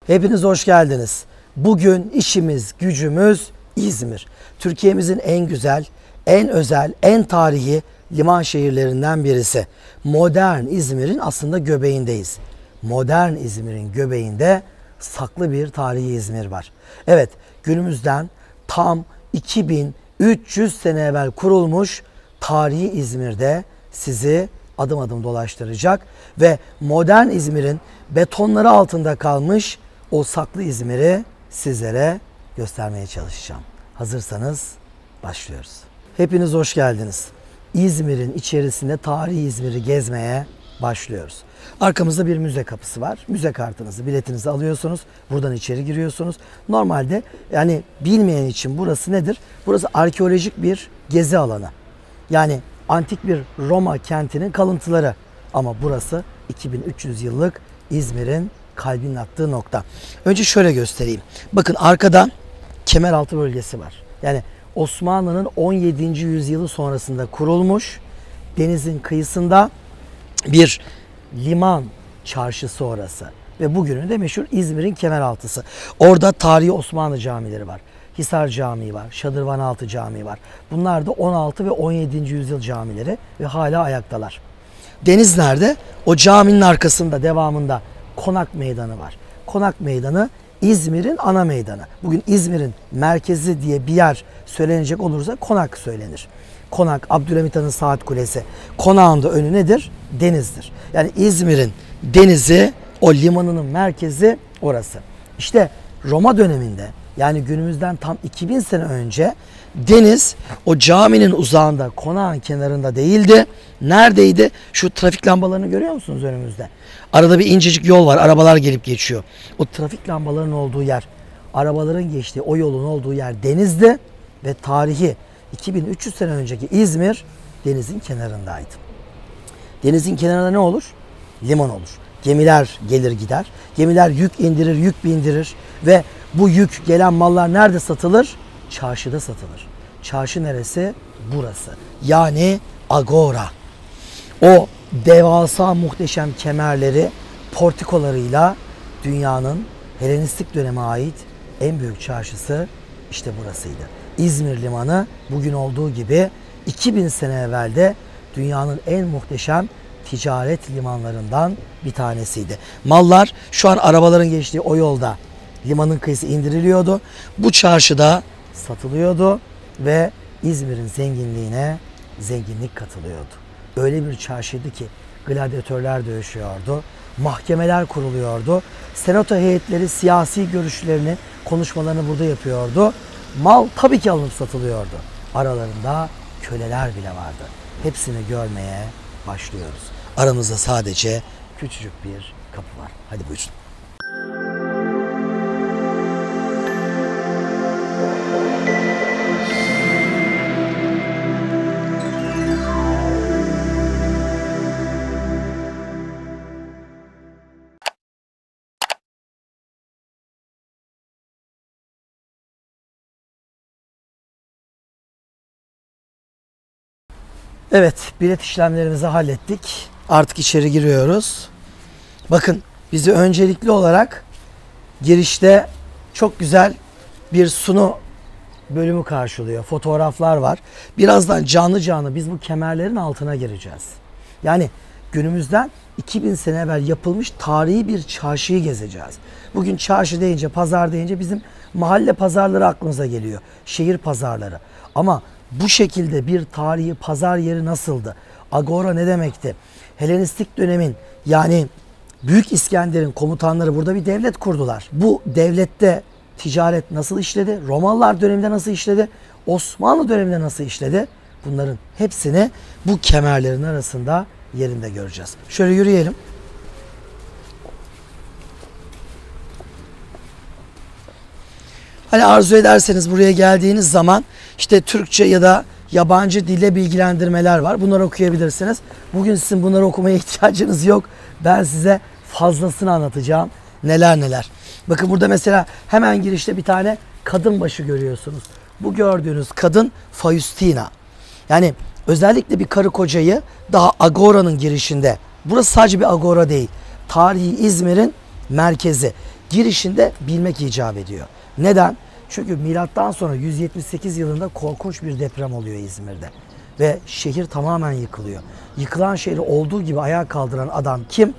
Hepiniz hoş geldiniz. Bugün işimiz, gücümüz İzmir. Türkiye'mizin en güzel, en özel, en tarihi liman şehirlerinden birisi. Modern İzmir'in aslında göbeğindeyiz. Modern İzmir'in göbeğinde saklı bir tarihi İzmir var. Evet, günümüzden tam 2300 sene evvel kurulmuş tarihi İzmir'de sizi adım adım dolaştıracak ve modern İzmir'in betonları altında kalmış o saklı İzmir'i sizlere göstermeye çalışacağım. Hazırsanız başlıyoruz. Hepiniz hoş geldiniz. İzmir'in içerisinde tarihi İzmir'i gezmeye başlıyoruz. Arkamızda bir müze kapısı var. Müze kartınızı, biletinizi alıyorsunuz. Buradan içeri giriyorsunuz. Normalde yani bilmeyen için burası nedir? Burası arkeolojik bir gezi alanı. Yani antik bir Roma kentinin kalıntıları. Ama burası 2300 yıllık İzmir'in kalbinin attığı nokta. Önce şöyle göstereyim. Bakın arkada Kemeraltı bölgesi var. Yani Osmanlı'nın 17. yüzyılı sonrasında kurulmuş denizin kıyısında bir liman çarşısı orası. Ve bugünün de meşhur İzmir'in Kemeraltısı. Orada tarihi Osmanlı camileri var. Hisar Camii var, Şadırvanaltı Camii var. Bunlar da 16 ve 17. yüzyıl camileri ve hala ayaktalar. Deniz nerede? O caminin arkasında, devamında Konak Meydanı var. Konak Meydanı İzmir'in ana meydanı. Bugün İzmir'in merkezi diye bir yer söylenecek olursa Konak söylenir. Konak, Abdülhamit Han'ın Saat Kulesi. Konağın da önü nedir? Denizdir. Yani İzmir'in denizi, o limanının merkezi orası. İşte Roma döneminde, yani günümüzden tam 2000 sene önce deniz o caminin uzağında, konağın kenarında değildi. Neredeydi? Şu trafik lambalarını görüyor musunuz önümüzde? Arada bir incecik yol var. Arabalar gelip geçiyor. O trafik lambalarının olduğu yer, arabaların geçtiği o yolun olduğu yer denizdi ve tarihi 2300 sene önceki İzmir denizin kenarındaydı. Denizin kenarında ne olur? Liman olur. Gemiler gelir gider. Gemiler yük indirir, yük bindirir ve bu yük gelen mallar nerede satılır? Çarşıda satılır. Çarşı neresi? Burası. Yani Agora. O devasa muhteşem kemerleri, portikolarıyla dünyanın Helenistik döneme ait en büyük çarşısı işte burasıydı. İzmir Limanı bugün olduğu gibi 2000 sene evvelde dünyanın en muhteşem ticaret limanlarından bir tanesiydi. Mallar şu an arabaların geçtiği o yolda limanın kıyısı indiriliyordu. Bu çarşıda satılıyordu ve İzmir'in zenginliğine zenginlik katılıyordu. Öyle bir çarşıydı ki gladyatörler dövüşüyordu, mahkemeler kuruluyordu, senato heyetleri siyasi görüşlerini, konuşmalarını burada yapıyordu. Mal tabii ki alınıp satılıyordu. Aralarında köleler bile vardı. Hepsini görmeye başlıyoruz. Aramızda sadece küçücük bir kapı var. Hadi buyurun. Evet, bilet işlemlerimizi hallettik. Artık içeri giriyoruz. Bakın, bizi öncelikli olarak girişte çok güzel bir sunu bölümü karşılıyor. Fotoğraflar var. Birazdan canlı canlı biz bu kemerlerin altına gireceğiz. Yani günümüzden 2000 sene evvel yapılmış tarihi bir çarşıyı gezeceğiz. Bugün çarşı deyince, pazar deyince bizim mahalle pazarları aklımıza geliyor. Şehir pazarları. Ama bu şekilde bir tarihi pazar yeri nasıldı? Agora ne demekti? Helenistik dönemin, yani Büyük İskender'in komutanları burada bir devlet kurdular. Bu devlette ticaret nasıl işledi? Romalılar döneminde nasıl işledi? Osmanlı döneminde nasıl işledi? Bunların hepsini bu kemerlerin arasında yerinde göreceğiz. Şöyle yürüyelim. Hani arzu ederseniz buraya geldiğiniz zaman işte Türkçe ya da yabancı dille bilgilendirmeler var. Bunları okuyabilirsiniz. Bugün sizin bunları okumaya ihtiyacınız yok. Ben size fazlasını anlatacağım. Neler neler. Bakın burada mesela hemen girişte bir tane kadın başı görüyorsunuz. Bu gördüğünüz kadın Faustina. Yani özellikle bir karı kocayı daha Agora'nın girişinde. Burası sadece bir agora değil. Tarihi İzmir'in merkezi. girişinde bilmek icap ediyor. Neden? Çünkü milattan sonra 178 yılında korkunç bir deprem oluyor İzmir'de. Ve şehir tamamen yıkılıyor. Yıkılan şehri olduğu gibi ayağa kaldıran adam kim?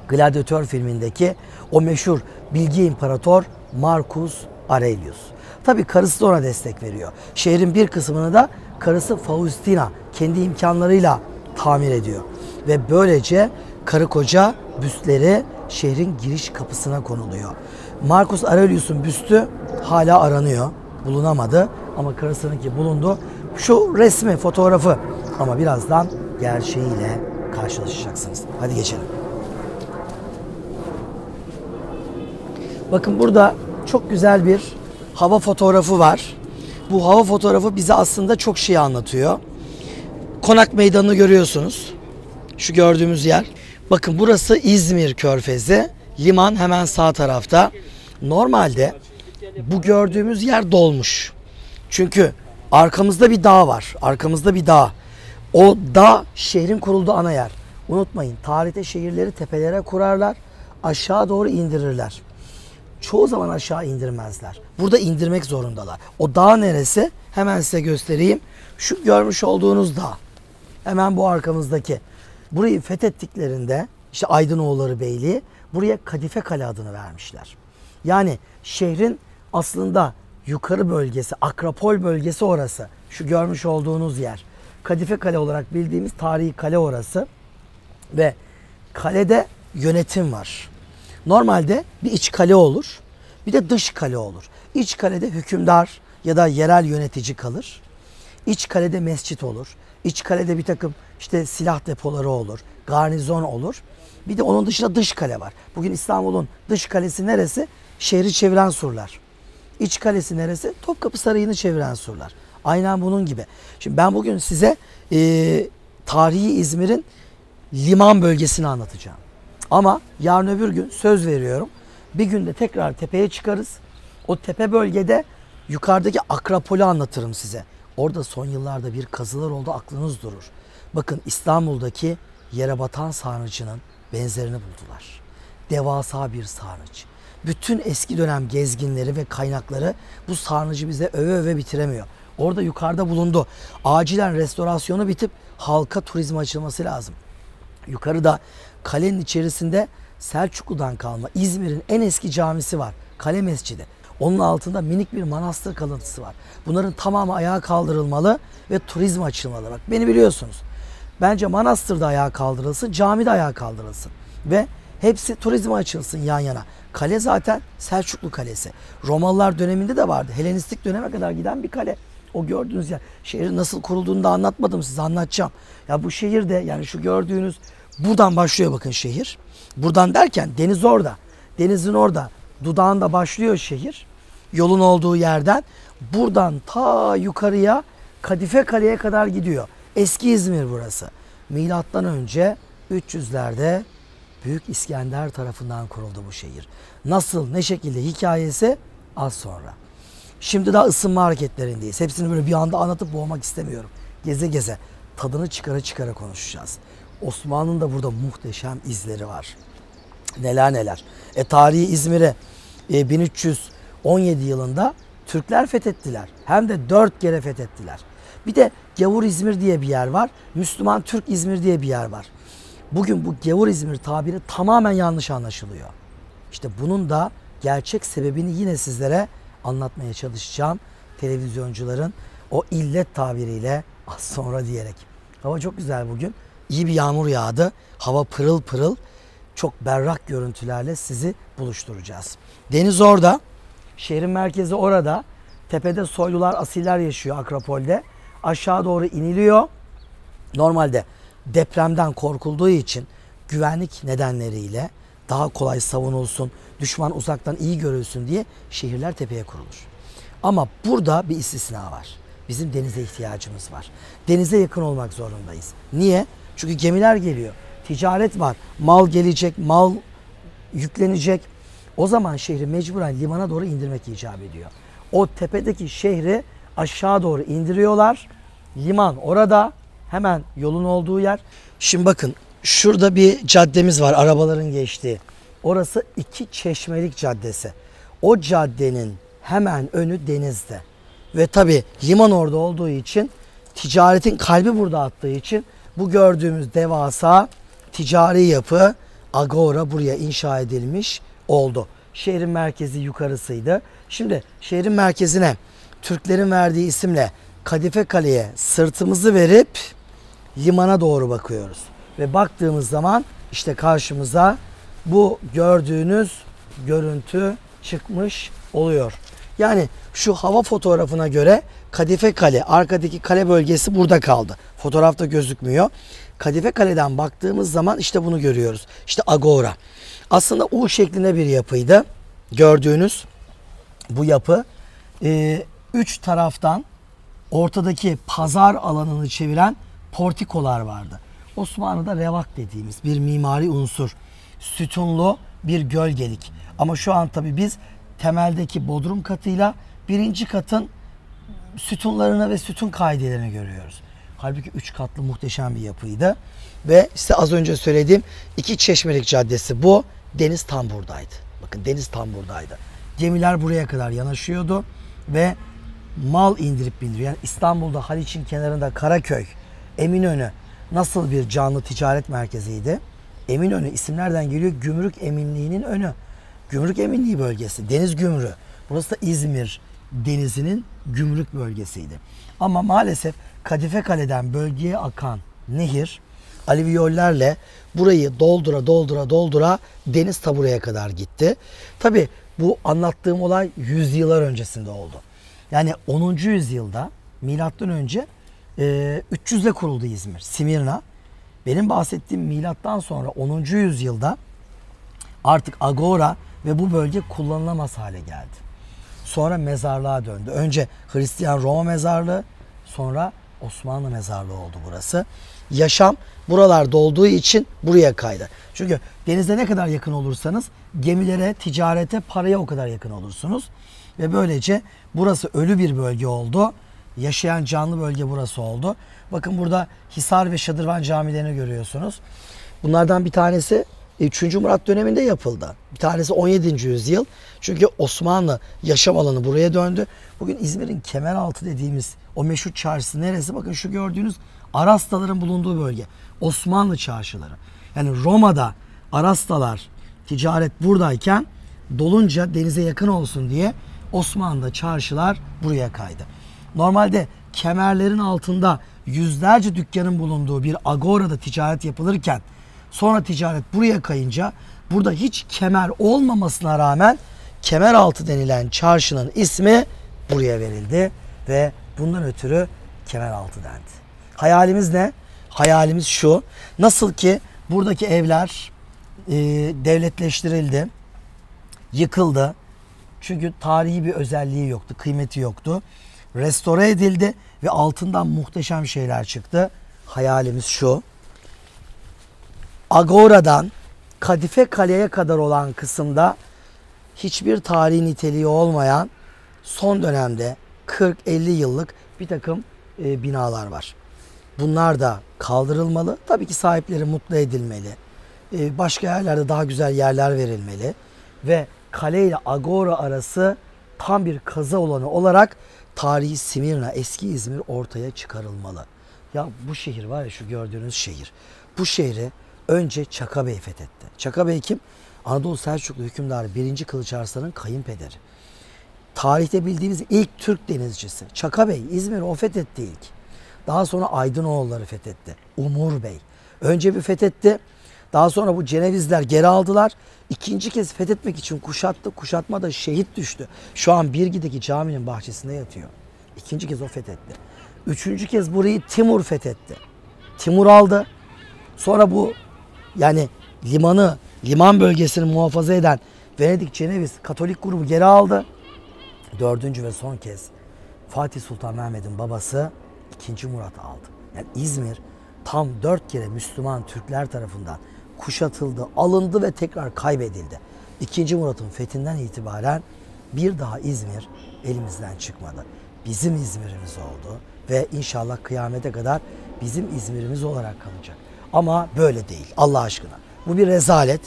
Gladiator filmindeki o meşhur bilgi imparator Marcus Aurelius. Tabii karısı da ona destek veriyor. Şehrin bir kısmını da karısı Faustina kendi imkanlarıyla tamir ediyor. Ve böylece karı koca büstleri şehrin giriş kapısına konuluyor. Marcus Aurelius'un büstü hala aranıyor. Bulunamadı ama karısınınki bulundu. Şu resmi, fotoğrafı ama birazdan gerçeğiyle karşılaşacaksınız. Hadi geçelim. Bakın burada çok güzel bir hava fotoğrafı var. Bu hava fotoğrafı bize aslında çok şey anlatıyor. Konak Meydanı'nı görüyorsunuz. Şu gördüğümüz yer. Bakın burası İzmir Körfezi. Liman hemen sağ tarafta. Normalde bu gördüğümüz yer dolmuş. Çünkü arkamızda bir dağ var. Arkamızda bir dağ. O dağ şehrin kurulduğu ana yer. Unutmayın, tarihte şehirleri tepelere kurarlar. Aşağı doğru indirirler. Çoğu zaman aşağı indirmezler. Burada indirmek zorundalar. O dağ neresi? Hemen size göstereyim. Şu görmüş olduğunuz dağ. Hemen bu arkamızdaki. Burayı fethettiklerinde işte Aydınoğulları Beyliği buraya Kadife Kale adını vermişler. Yani şehrin aslında yukarı bölgesi, Akropol bölgesi orası. Şu görmüş olduğunuz yer. Kadife Kale olarak bildiğimiz tarihi kale orası. Ve kalede yönetim var. Normalde bir iç kale olur, bir de dış kale olur. İç kalede hükümdar ya da yerel yönetici kalır. İç kalede mescit olur. İç kalede bir takım işte silah depoları olur, garnizon olur. Bir de onun dışında dış kale var. Bugün İstanbul'un dış kalesi neresi? Şehri çeviren surlar. İç kalesi neresi? Topkapı Sarayı'nı çeviren surlar. Aynen bunun gibi. Şimdi ben bugün size tarihi İzmir'in liman bölgesini anlatacağım. Ama yarın öbür gün söz veriyorum. Bir günde tekrar tepeye çıkarız. O tepe bölgede yukarıdaki Akropol'ü anlatırım size. Orada son yıllarda bir kazılar oldu, aklınız durur. Bakın İstanbul'daki yere batan sarnıcının benzerini buldular. Devasa bir sarnıç. Bütün eski dönem gezginleri ve kaynakları bu sarnıcı bize öve öve bitiremiyor. Orada yukarıda bulundu. Acilen restorasyonu bitip halka turizme açılması lazım. Yukarıda kalenin içerisinde Selçuklu'dan kalma İzmir'in en eski camisi var. Kale Mescidi. Onun altında minik bir manastır kalıntısı var. Bunların tamamı ayağa kaldırılmalı ve turizme açılmalı. Bak beni biliyorsunuz. Bence manastır da ayağa kaldırılsın, cami de ayağa kaldırılsın. Ve hepsi turizme açılsın yan yana. Kale zaten Selçuklu Kalesi. Romalılar döneminde de vardı. Helenistik döneme kadar giden bir kale. O gördüğünüz yer. Şehrin nasıl kurulduğunu da anlatmadım size, anlatacağım. Ya bu şehirde yani şu gördüğünüz buradan başlıyor bakın şehir. Buradan derken deniz orada. Denizin orada. Dudağında başlıyor şehir. Yolun olduğu yerden. Buradan ta yukarıya Kadife Kale'ye kadar gidiyor. Eski İzmir burası. Milattan önce 300'lerde Büyük İskender tarafından kuruldu bu şehir. Nasıl, ne şekilde hikayesi az sonra. Şimdi daha ısınma hareketlerindeyiz. Hepsini böyle bir anda anlatıp boğmak istemiyorum. Geze geze, tadını çıkara çıkara konuşacağız. Osmanlı'nın da burada muhteşem izleri var. Neler neler. Tarihi İzmir'i 1317 yılında Türkler fethettiler. Hem de 4 kere fethettiler. Bir de Gavur İzmir diye bir yer var. Müslüman Türk İzmir diye bir yer var. Bugün bu Gavur İzmir tabiri tamamen yanlış anlaşılıyor. İşte bunun da gerçek sebebini yine sizlere anlatmaya çalışacağım. Televizyoncuların o illet tabiriyle az sonra diyerek. Hava çok güzel bugün. İyi bir yağmur yağdı. Hava pırıl pırıl. Çok berrak görüntülerle sizi buluşturacağız. Deniz orada. Şehrin merkezi orada. Tepede soylular, asiller yaşıyor Akropol'de. Aşağı doğru iniliyor. Normalde depremden korkulduğu için güvenlik nedenleriyle daha kolay savunulsun, düşman uzaktan iyi görülsün diye şehirler tepeye kurulur. Ama burada bir istisna var. Bizim denize ihtiyacımız var. Denize yakın olmak zorundayız. Niye? Çünkü gemiler geliyor. Ticaret var. Mal gelecek, mal yüklenecek. O zaman şehri mecburen limana doğru indirmek icap ediyor. O tepedeki şehri aşağı doğru indiriyorlar. Liman orada. Hemen yolun olduğu yer. Şimdi bakın şurada bir caddemiz var. Arabaların geçtiği. Orası İki Çeşmelik Caddesi. O caddenin hemen önü denizde. Ve tabi liman orada olduğu için, ticaretin kalbi burada attığı için bu gördüğümüz devasa ticari yapı Agora buraya inşa edilmiş oldu. Şehrin merkezi yukarısıydı. Şimdi şehrin merkezine Türklerin verdiği isimle Kadife Kale'ye sırtımızı verip limana doğru bakıyoruz. Ve baktığımız zaman işte karşımıza bu gördüğünüz görüntü çıkmış oluyor. Yani şu hava fotoğrafına göre Kadife Kale, arkadaki kale bölgesi burada kaldı. Fotoğrafta gözükmüyor. Kadife Kale'den baktığımız zaman işte bunu görüyoruz. İşte Agora. Aslında U şeklinde bir yapıydı. Gördüğünüz bu yapı üç taraftan ortadaki pazar alanını çeviren portikolar vardı. Osmanlı'da revak dediğimiz bir mimari unsur. Sütunlu bir gölgelik. Ama şu an tabii biz temeldeki bodrum katıyla birinci katın sütunlarını ve sütun kaidelerini görüyoruz. Halbuki 3 katlı muhteşem bir yapıydı. Ve işte az önce söylediğim İki Çeşmelik Caddesi bu. Deniz tam buradaydı. Bakın deniz tam buradaydı. Gemiler buraya kadar yanaşıyordu ve mal indirip bindiriyor. Yani İstanbul'da Haliç'in kenarında Karaköy, Eminönü nasıl bir canlı ticaret merkeziydi? Eminönü isimlerden geliyor. Gümrük Eminliği'nin önü. Gümrük Eminliği bölgesi. Deniz gümrüğü. Burası da İzmir denizinin gümrük bölgesiydi. Ama maalesef Kadife Kale'den bölgeye akan nehir alüvyollerle burayı doldura deniz taburaya kadar gitti. Tabi bu anlattığım olay yüzyıllar öncesinde oldu. Yani 10. yüzyılda milattan önce 300'de kuruldu İzmir, Simirna. Benim bahsettiğim milattan sonra 10. yüzyılda artık Agora ve bu bölge kullanılamaz hale geldi. Sonra mezarlığa döndü. Önce Hristiyan Roma mezarlığı, sonra Osmanlı mezarlığı oldu burası. Yaşam buralarda olduğu için buraya kaydı. Çünkü denize ne kadar yakın olursanız gemilere, ticarete, paraya o kadar yakın olursunuz. Ve böylece burası ölü bir bölge oldu. Yaşayan canlı bölge burası oldu. Bakın burada Hisar ve Şadırvan camilerini görüyorsunuz. Bunlardan bir tanesi 3. Murat döneminde yapıldı. Bir tanesi 17. yüzyıl. Çünkü Osmanlı yaşam alanı buraya döndü. Bugün İzmir'in Kemeraltı dediğimiz o meşhur çarşısı neresi? Bakın şu gördüğünüz Arastaların bulunduğu bölge. Osmanlı çarşıları. Yani Roma'da Arastalar, ticaret buradayken dolunca denize yakın olsun diye Osmanlı'da çarşılar buraya kaydı. Normalde kemerlerin altında yüzlerce dükkanın bulunduğu bir agorada ticaret yapılırken sonra ticaret buraya kayınca burada hiç kemer olmamasına rağmen Kemeraltı denilen çarşının ismi buraya verildi ve bundan ötürü Kemeraltı dendi. Hayalimiz ne? Hayalimiz şu. Nasıl ki buradaki evler devletleştirildi, yıkıldı. Çünkü tarihi bir özelliği yoktu, kıymeti yoktu. Restore edildi ve altından muhteşem şeyler çıktı. Hayalimiz şu. Agora'dan Kadife Kale'ye kadar olan kısımda hiçbir tarihi niteliği olmayan son dönemde 40-50 yıllık bir takım binalar var. Bunlar da kaldırılmalı. Tabii ki sahipleri mutlu edilmeli. Başka yerlerde daha güzel yerler verilmeli. Ve kale ile Agora arası tam bir kazı alanı olarak tarihi Simirna, eski İzmir ortaya çıkarılmalı. Ya bu şehir var ya, şu gördüğünüz şehir. Bu şehri önce Çaka Bey fethetti. Çaka Bey kim? Anadolu Selçuklu hükümdarı 1. Kılıç Arslan'ın kayınpederi. Tarihte bildiğimiz ilk Türk denizcisi. Çaka Bey İzmir'i o fethetti ilk. Daha sonra Aydınoğulları fethetti. Umur Bey. Önce bir fethetti. Daha sonra bu Cenevizler geri aldılar. İkinci kez fethetmek için kuşattı. Kuşatmada şehit düştü. Şu an Birgi'deki caminin bahçesinde yatıyor. İkinci kez o fethetti. Üçüncü kez burayı Timur fethetti. Timur aldı. Sonra bu yani liman bölgesini muhafaza eden Venedik Ceneviz Katolik grubu geri aldı. Dördüncü ve son kez Fatih Sultan Mehmet'in babası 2. Murat aldı. Yani İzmir tam 4 kere Müslüman Türkler tarafından kuşatıldı, alındı ve tekrar kaybedildi. 2. Murat'ın fethinden itibaren bir daha İzmir elimizden çıkmadı. Bizim İzmir'imiz oldu ve inşallah kıyamete kadar bizim İzmir'imiz olarak kalacak. Ama böyle değil Allah aşkına. Bu bir rezalet.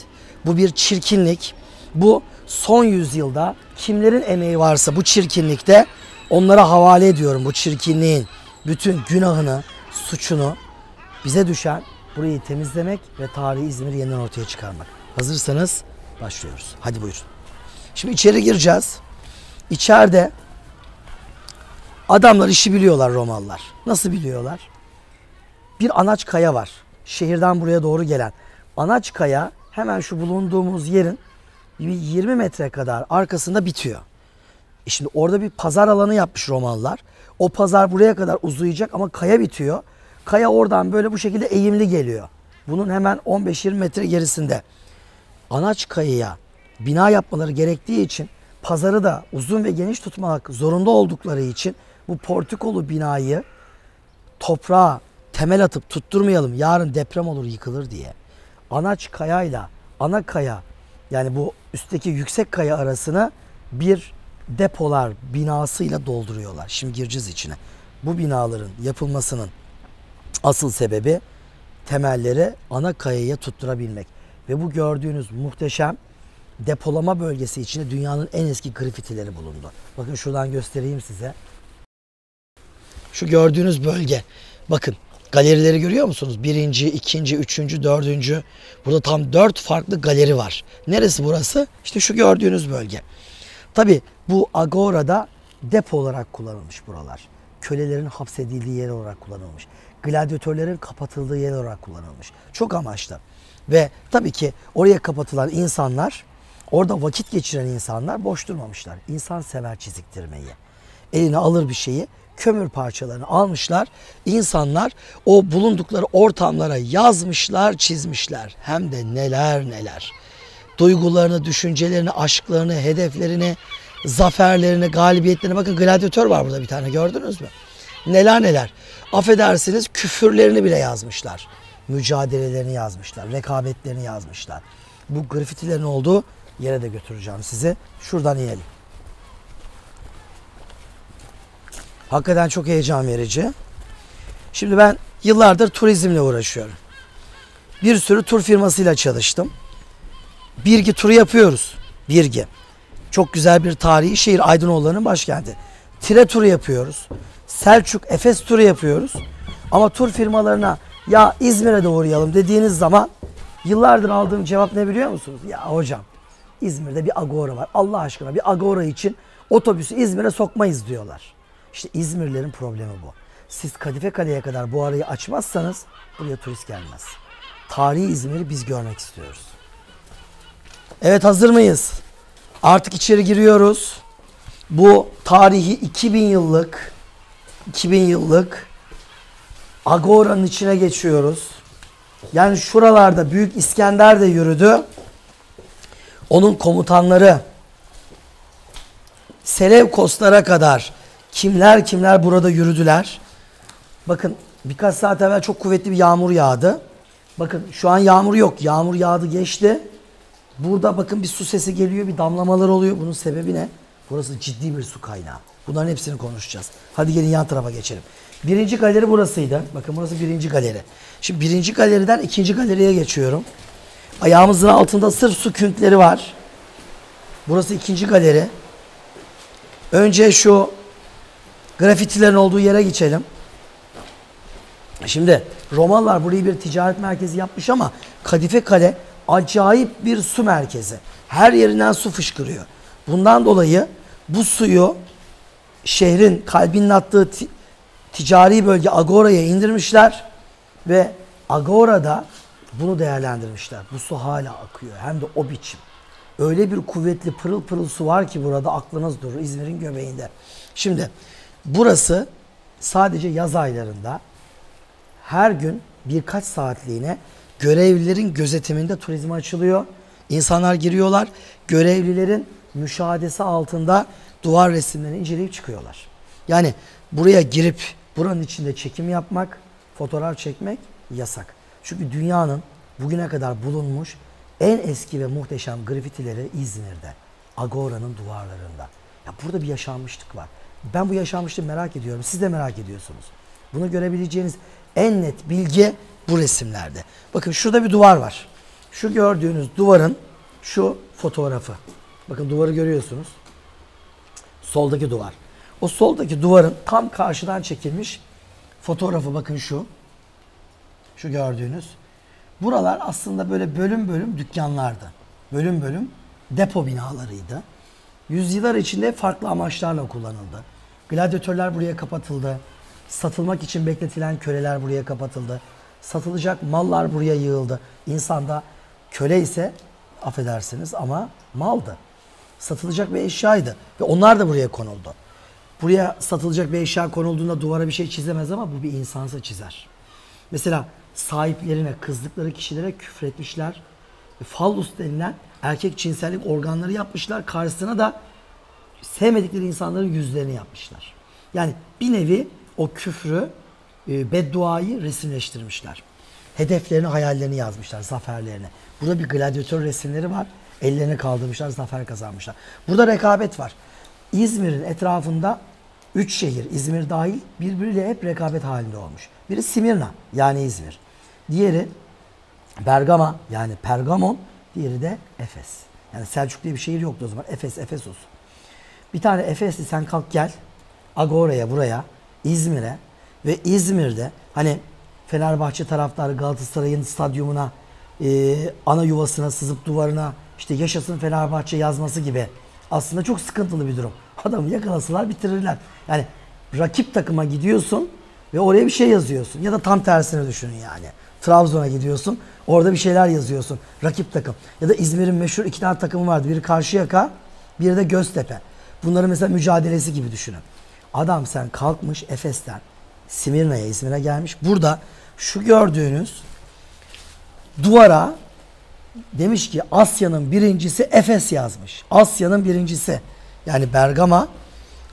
Bu bir çirkinlik. Bu son yüzyılda kimlerin emeği varsa bu çirkinlikte onlara havale ediyorum. Bu çirkinliğin bütün günahını, suçunu bize düşen burayı temizlemek ve tarihi İzmir'i yeniden ortaya çıkarmak. Hazırsanız başlıyoruz. Hadi buyurun. Şimdi içeri gireceğiz. İçeride adamlar işi biliyorlar, Romalılar. Nasıl biliyorlar? Bir anaç kaya var. Şehirden buraya doğru gelen. Anaç kaya hemen şu bulunduğumuz yerin bir 20 metre kadar arkasında bitiyor. Şimdi orada bir pazar alanı yapmış Romalılar. O pazar buraya kadar uzayacak ama kaya bitiyor. Kaya oradan böyle bu şekilde eğimli geliyor. Bunun hemen 15-20 metre gerisinde. Anaç kayaya bina yapmaları gerektiği için pazarı da uzun ve geniş tutmak zorunda oldukları için bu portikolu binayı toprağa temel atıp tutturmayalım, yarın deprem olur yıkılır diye. Anaç kayayla ana kaya, yani bu üstteki yüksek kaya arasını bir depolar binasıyla dolduruyorlar. Şimdi gireceğiz içine. Bu binaların yapılmasının asıl sebebi temelleri ana kayaya tutturabilmek. Ve bu gördüğünüz muhteşem depolama bölgesi içinde dünyanın en eski grafitileri bulundu. Bakın şuradan göstereyim size. Şu gördüğünüz bölge. Bakın galerileri görüyor musunuz? Birinci, ikinci, üçüncü, dördüncü. Burada tam 4 farklı galeri var. Neresi burası? İşte şu gördüğünüz bölge. Tabi bu Agora'da depo olarak kullanılmış buralar. Kölelerin hapsedildiği yer olarak kullanılmış. Gladyatörlerin kapatıldığı yer olarak kullanılmış. Çok amaçlı. Ve tabii ki oraya kapatılan insanlar, orada vakit geçiren insanlar boş durmamışlar. İnsan sever çiziktirmeyi. Eline alır bir şeyi, kömür parçalarını almışlar. İnsanlar o bulundukları ortamlara yazmışlar, çizmişler. Hem de neler neler. Duygularını, düşüncelerini, aşklarını, hedeflerini, zaferlerini, galibiyetlerini. Bakın gladyatör var burada bir tane, gördünüz mü? Neler neler. Affedersiniz, küfürlerini bile yazmışlar. Mücadelelerini yazmışlar, rekabetlerini yazmışlar. Bu grafitilerin olduğu yere de götüreceğim sizi. Şuradan inelim. Hakikaten çok heyecan verici. Şimdi ben yıllardır turizmle uğraşıyorum. Bir sürü tur firmasıyla çalıştım. Birgi turu yapıyoruz. Birgi. Çok güzel bir tarihi şehir, Aydınoğulları'nın başkenti. Tire turu yapıyoruz. Selçuk, Efes turu yapıyoruz. Ama tur firmalarına ya İzmir'e de uğrayalım dediğiniz zaman yıllardır aldığım cevap ne biliyor musunuz? Ya hocam, İzmir'de bir agora var. Allah aşkına bir agora için otobüsü İzmir'e sokmayız diyorlar. İşte İzmirlilerin problemi bu. Siz Kadife Kale'ye kadar bu arayı açmazsanız buraya turist gelmez. Tarihi İzmir'i biz görmek istiyoruz. Evet, hazır mıyız? Artık içeri giriyoruz. Bu tarihi 2000 yıllık Agora'nın içine geçiyoruz. Yani şuralarda Büyük İskender de yürüdü. Onun komutanları Seleukoslara kadar kimler burada yürüdüler. Bakın birkaç saat evvel çok kuvvetli bir yağmur yağdı. Bakın şu an yağmur yok. Yağmur yağdı geçti. Burada bakın bir su sesi geliyor, bir damlamalar oluyor. Bunun sebebi ne? Burası ciddi bir su kaynağı. Bunların hepsini konuşacağız. Hadi gelin yan tarafa geçelim. Birinci galeri burasıydı. Bakın burası birinci galeri. Şimdi birinci galeriden ikinci galeriye geçiyorum. Ayağımızın altında sırf su küntleri var. Burası ikinci galeri. Önce şu grafitilerin olduğu yere geçelim. Şimdi Romalılar burayı bir ticaret merkezi yapmış ama Kadife Kale acayip bir su merkezi. Her yerinden su fışkırıyor. Bundan dolayı bu suyu şehrin kalbinin attığı ticari bölge Agora'ya indirmişler ve Agora'da bunu değerlendirmişler. Bu su hala akıyor, hem de o biçim. Öyle bir kuvvetli pırıl pırıl su var ki burada aklınız durur, İzmir'in göbeğinde. Şimdi burası sadece yaz aylarında her gün birkaç saatliğine görevlilerin gözetiminde turizme açılıyor. İnsanlar giriyorlar, görevlilerin müşahedesi altında duvar resimlerini inceleyip çıkıyorlar. Yani buraya girip buranın içinde çekim yapmak, fotoğraf çekmek yasak. Çünkü dünyanın bugüne kadar bulunmuş en eski ve muhteşem grafitileri İzmir'de, Agora'nın duvarlarında. Ya burada bir yaşanmışlık var. Ben bu yaşanmışlığı merak ediyorum. Siz de merak ediyorsunuz. Bunu görebileceğiniz en net bilgi bu resimlerde. Bakın şurada bir duvar var. Şu gördüğünüz duvarın şu fotoğrafı. Bakın duvarı görüyorsunuz. Soldaki duvar. O soldaki duvarın tam karşıdan çekilmiş fotoğrafı bakın şu. Şu gördüğünüz. Buralar aslında böyle bölüm bölüm dükkanlardı. Bölüm bölüm depo binalarıydı. Yüzyıllar içinde farklı amaçlarla kullanıldı. Gladyatörler buraya kapatıldı. Satılmak için bekletilen köleler buraya kapatıldı. Satılacak mallar buraya yığıldı. İnsan da köle ise affedersiniz ama maldı. Satılacak bir eşyaydı. Ve onlar da buraya konuldu. Buraya satılacak bir eşya konulduğunda duvara bir şey çizemez ama bu bir insansa çizer. Mesela sahiplerine, kızdıkları kişilere küfretmişler. Fallus denilen erkek cinsellik organları yapmışlar. Karşısına da sevmedikleri insanların yüzlerini yapmışlar. Yani bir nevi o küfrü, bedduayı resimleştirmişler. Hedeflerini, hayallerini yazmışlar, zaferlerini. Burada bir gladyatör resimleri var. Ellerini kaldırmışlar, zafer kazanmışlar. Burada rekabet var. İzmir'in etrafında 3 şehir, İzmir dahil birbiriyle hep rekabet halinde olmuş. Biri Simirna yani İzmir. Diğeri Bergama yani Pergamon. Diğeri de Efes. Yani Selçuk diye bir şehir yoktu o zaman. Efes, Efesos. Bir tane Efesli sen kalk gel Agora'ya buraya, İzmir'e ve İzmir'de hani Fenerbahçe taraftarı Galatasaray'ın stadyumuna, ana yuvasına sızıp duvarına işte yaşasın Fenerbahçe yazması gibi aslında çok sıkıntılı bir durum. Adamı yakalasalar bitirirler. Yani rakip takıma gidiyorsun ve oraya bir şey yazıyorsun. Ya da tam tersini düşünün yani. Trabzon'a gidiyorsun, orada bir şeyler yazıyorsun. Rakip takım. Ya da İzmir'in meşhur 2 tane takımı vardı. Biri Karşıyaka, biri de Göztepe. Bunları mesela mücadelesi gibi düşünün. Adam sen kalkmış Efes'ten Simirna'ya, İzmir'e gelmiş. Burada şu gördüğünüz duvara demiş ki Asya'nın birincisi Efes yazmış. Asya'nın birincisi. Yani Bergama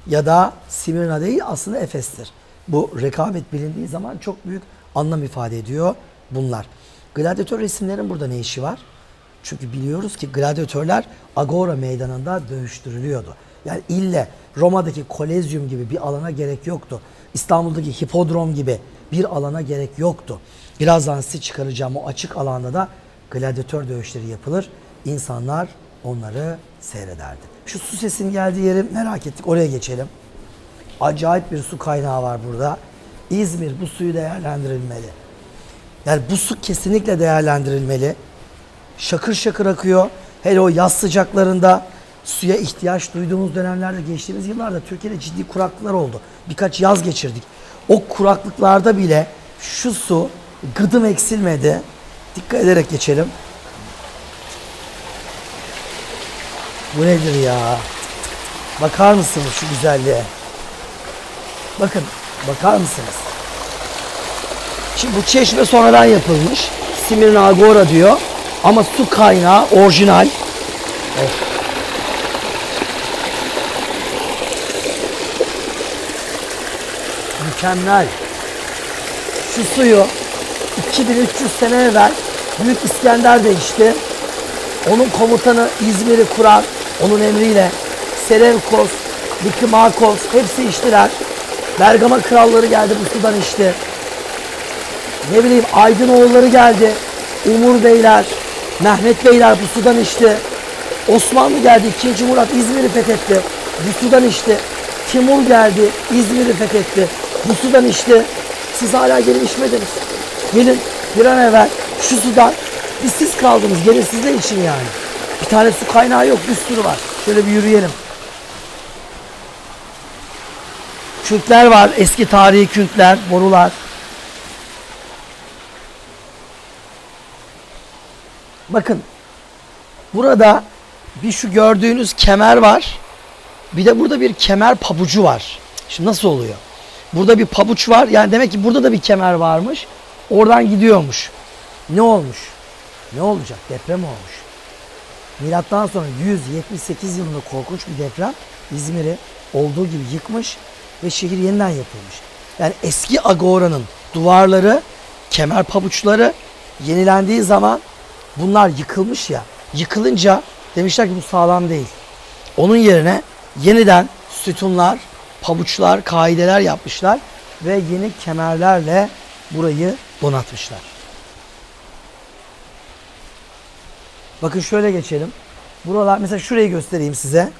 ya da Simirna değil aslında Efes'tir. Bu rekabet bilindiği zaman çok büyük anlam ifade ediyor bunlar. Gladyatör resimlerin burada ne işi var? Çünkü biliyoruz ki gladyatörler Agora meydanında dövüştürülüyordu. Yani ille Roma'daki Kolezyum gibi bir alana gerek yoktu. İstanbul'daki Hipodrom gibi bir alana gerek yoktu. Birazdan size çıkaracağım o açık alanda da gladyatör dövüşleri yapılır. İnsanlar onları seyrederdi. Şu su sesinin geldiği yeri merak ettik. Oraya geçelim. Acayip bir su kaynağı var burada. İzmir bu suyu değerlendirilmeli. Yani bu su kesinlikle değerlendirilmeli. Şakır şakır akıyor. Hele o yaz sıcaklarında suya ihtiyaç duyduğumuz dönemlerde geçtiğimiz yıllarda Türkiye'de ciddi kuraklıklar oldu. Birkaç yaz geçirdik. O kuraklıklarda bile şu su gıdım eksilmedi. Dikkat ederek geçelim. Bu nedir ya? Bakar mısınız şu güzelliğe? Bakın, bakar mısınız? Şimdi bu çeşme sonradan yapılmış. Simirna Agora diyor. Ama su kaynağı orijinal. Evet. Mükemmel. Şu suyu 2300 sene evvel Büyük İskender de içti. Onun komutanı İzmir'i kuran, onun emriyle Selevkos, Dikimakos hepsi içtiler. Bergama kralları geldi bu sudan içti. Ne bileyim Aydınoğulları geldi. Umur Beyler, Mehmet Beyler bu sudan içti. Osmanlı geldi. 2. Murat İzmir'i fethetti. Bu sudan içti. Timur geldi. İzmir'i fethetti. Bu sudan içti. Siz hala gelin içmediniz. Gelin bir an evvel şu sudan bir siz kaldınız. Gelin siz de için yani. Bir tane su kaynağı yok. Bir sürü var. Şöyle bir yürüyelim. Künkler var. Eski tarihi künkler, borular. Bakın. Burada bir şu gördüğünüz kemer var. Bir de burada bir kemer pabucu var. Şimdi nasıl oluyor? Burada bir pabuç var. Yani demek ki burada da bir kemer varmış. Oradan gidiyormuş. Ne olmuş? Ne olacak? Deprem olmuş. Milattan sonra 178 yılında korkunç bir deprem İzmir'i olduğu gibi yıkmış ve şehir yeniden yapılmış. Yani eski Agora'nın duvarları, kemer pabuçları yenilendiği zaman bunlar yıkılmış ya. Yıkılınca demişler ki bu sağlam değil. Onun yerine yeniden sütunlar, pabuçlar, kaideler yapmışlar ve yeni kemerlerle burayı donatmışlar. Bakın şöyle geçelim. Buralar mesela şurayı göstereyim size.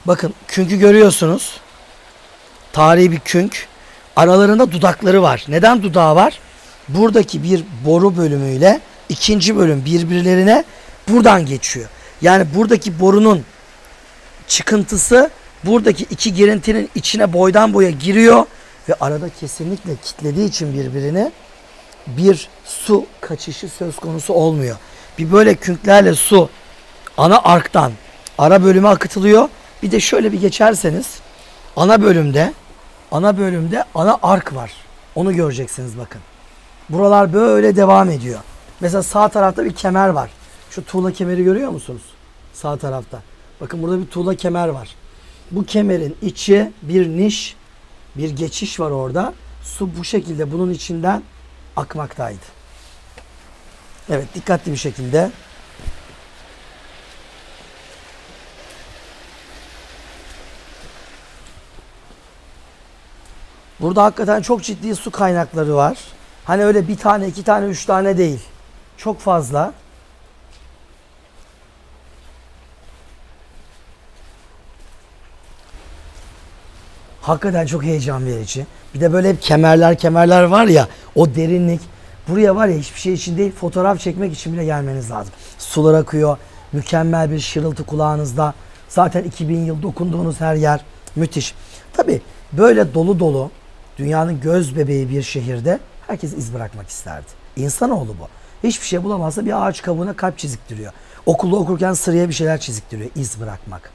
Bakın künkü görüyorsunuz. Tarihi bir künk. Aralarında dudakları var. Neden dudağı var? Buradaki bir boru bölümüyle ikinci bölüm birbirlerine buradan geçiyor. Yani buradaki borunun çıkıntısı buradaki iki girintinin içine boydan boya giriyor ve arada kesinlikle kilitlediği için birbirini bir su kaçışı söz konusu olmuyor. Bir böyle künklerle su ana arktan ara bölüme akıtılıyor. Bir de şöyle bir geçerseniz ana bölümde ana ark var. Onu göreceksiniz bakın. Buralar böyle devam ediyor. Mesela sağ tarafta bir kemer var. Şu tuğla kemeri görüyor musunuz? Sağ tarafta. Bakın burada bir tuğla kemer var. Bu kemerin içi bir niş, bir geçiş var orada. Su bu şekilde bunun içinden akmaktaydı. Evet, dikkatli bir şekilde. Burada hakikaten çok ciddi su kaynakları var. Hani öyle bir tane, iki tane, üç tane değil. Çok fazla. Hakikaten çok heyecan verici. Bir de böyle hep kemerler var ya, o derinlik. Buraya var ya hiçbir şey için değil, fotoğraf çekmek için bile gelmeniz lazım. Sular akıyor, mükemmel bir şırıltı kulağınızda. Zaten 2000 yıl dokunduğunuz her yer müthiş. Tabii böyle dolu dolu, dünyanın göz bebeği bir şehirde herkes iz bırakmak isterdi. İnsanoğlu bu. Hiçbir şey bulamazsa bir ağaç kabuğuna kalp çiziktiriyor. Okulda okurken sıraya bir şeyler çiziktiriyor. İz bırakmak.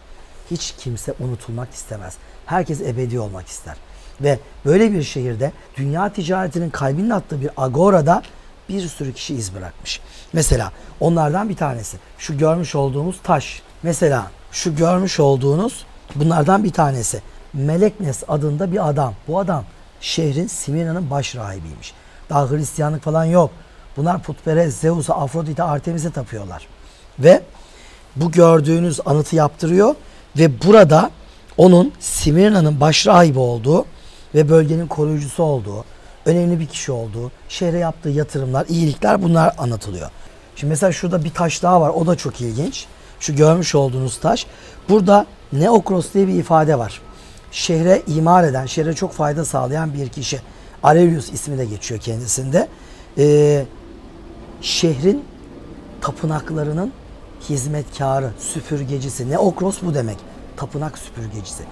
Hiç kimse unutulmak istemez. Herkes ebedi olmak ister. Ve böyle bir şehirde dünya ticaretinin kalbinin attığı bir agorada bir sürü kişi iz bırakmış. Mesela onlardan bir tanesi. Şu görmüş olduğumuz taş. Mesela şu görmüş olduğunuz bunlardan bir tanesi. Meleknes adında bir adam. Bu adam şehrin Simirna'nın baş rahibiymiş. Daha Hristiyanlık falan yok. Bunlar putperest, Zeus'a, Afrodit'e, Artemis'e tapıyorlar. Ve bu gördüğünüz anıtı yaptırıyor ve burada onun Simirna'nın baş rahibi olduğu ve bölgenin koruyucusu olduğu, önemli bir kişi olduğu, şehre yaptığı yatırımlar, iyilikler bunlar anlatılıyor. Şimdi mesela şurada bir taş daha var. O da çok ilginç. Şu görmüş olduğunuz taş. Burada Neokros diye bir ifade var. Şehre imar eden, şehre çok fayda sağlayan bir kişi. Aurelius ismi de geçiyor kendisinde. Şehrin tapınaklarının hizmetkarı, süpürgecisi. Neokros bu demek. Tapınak süpürgecisi.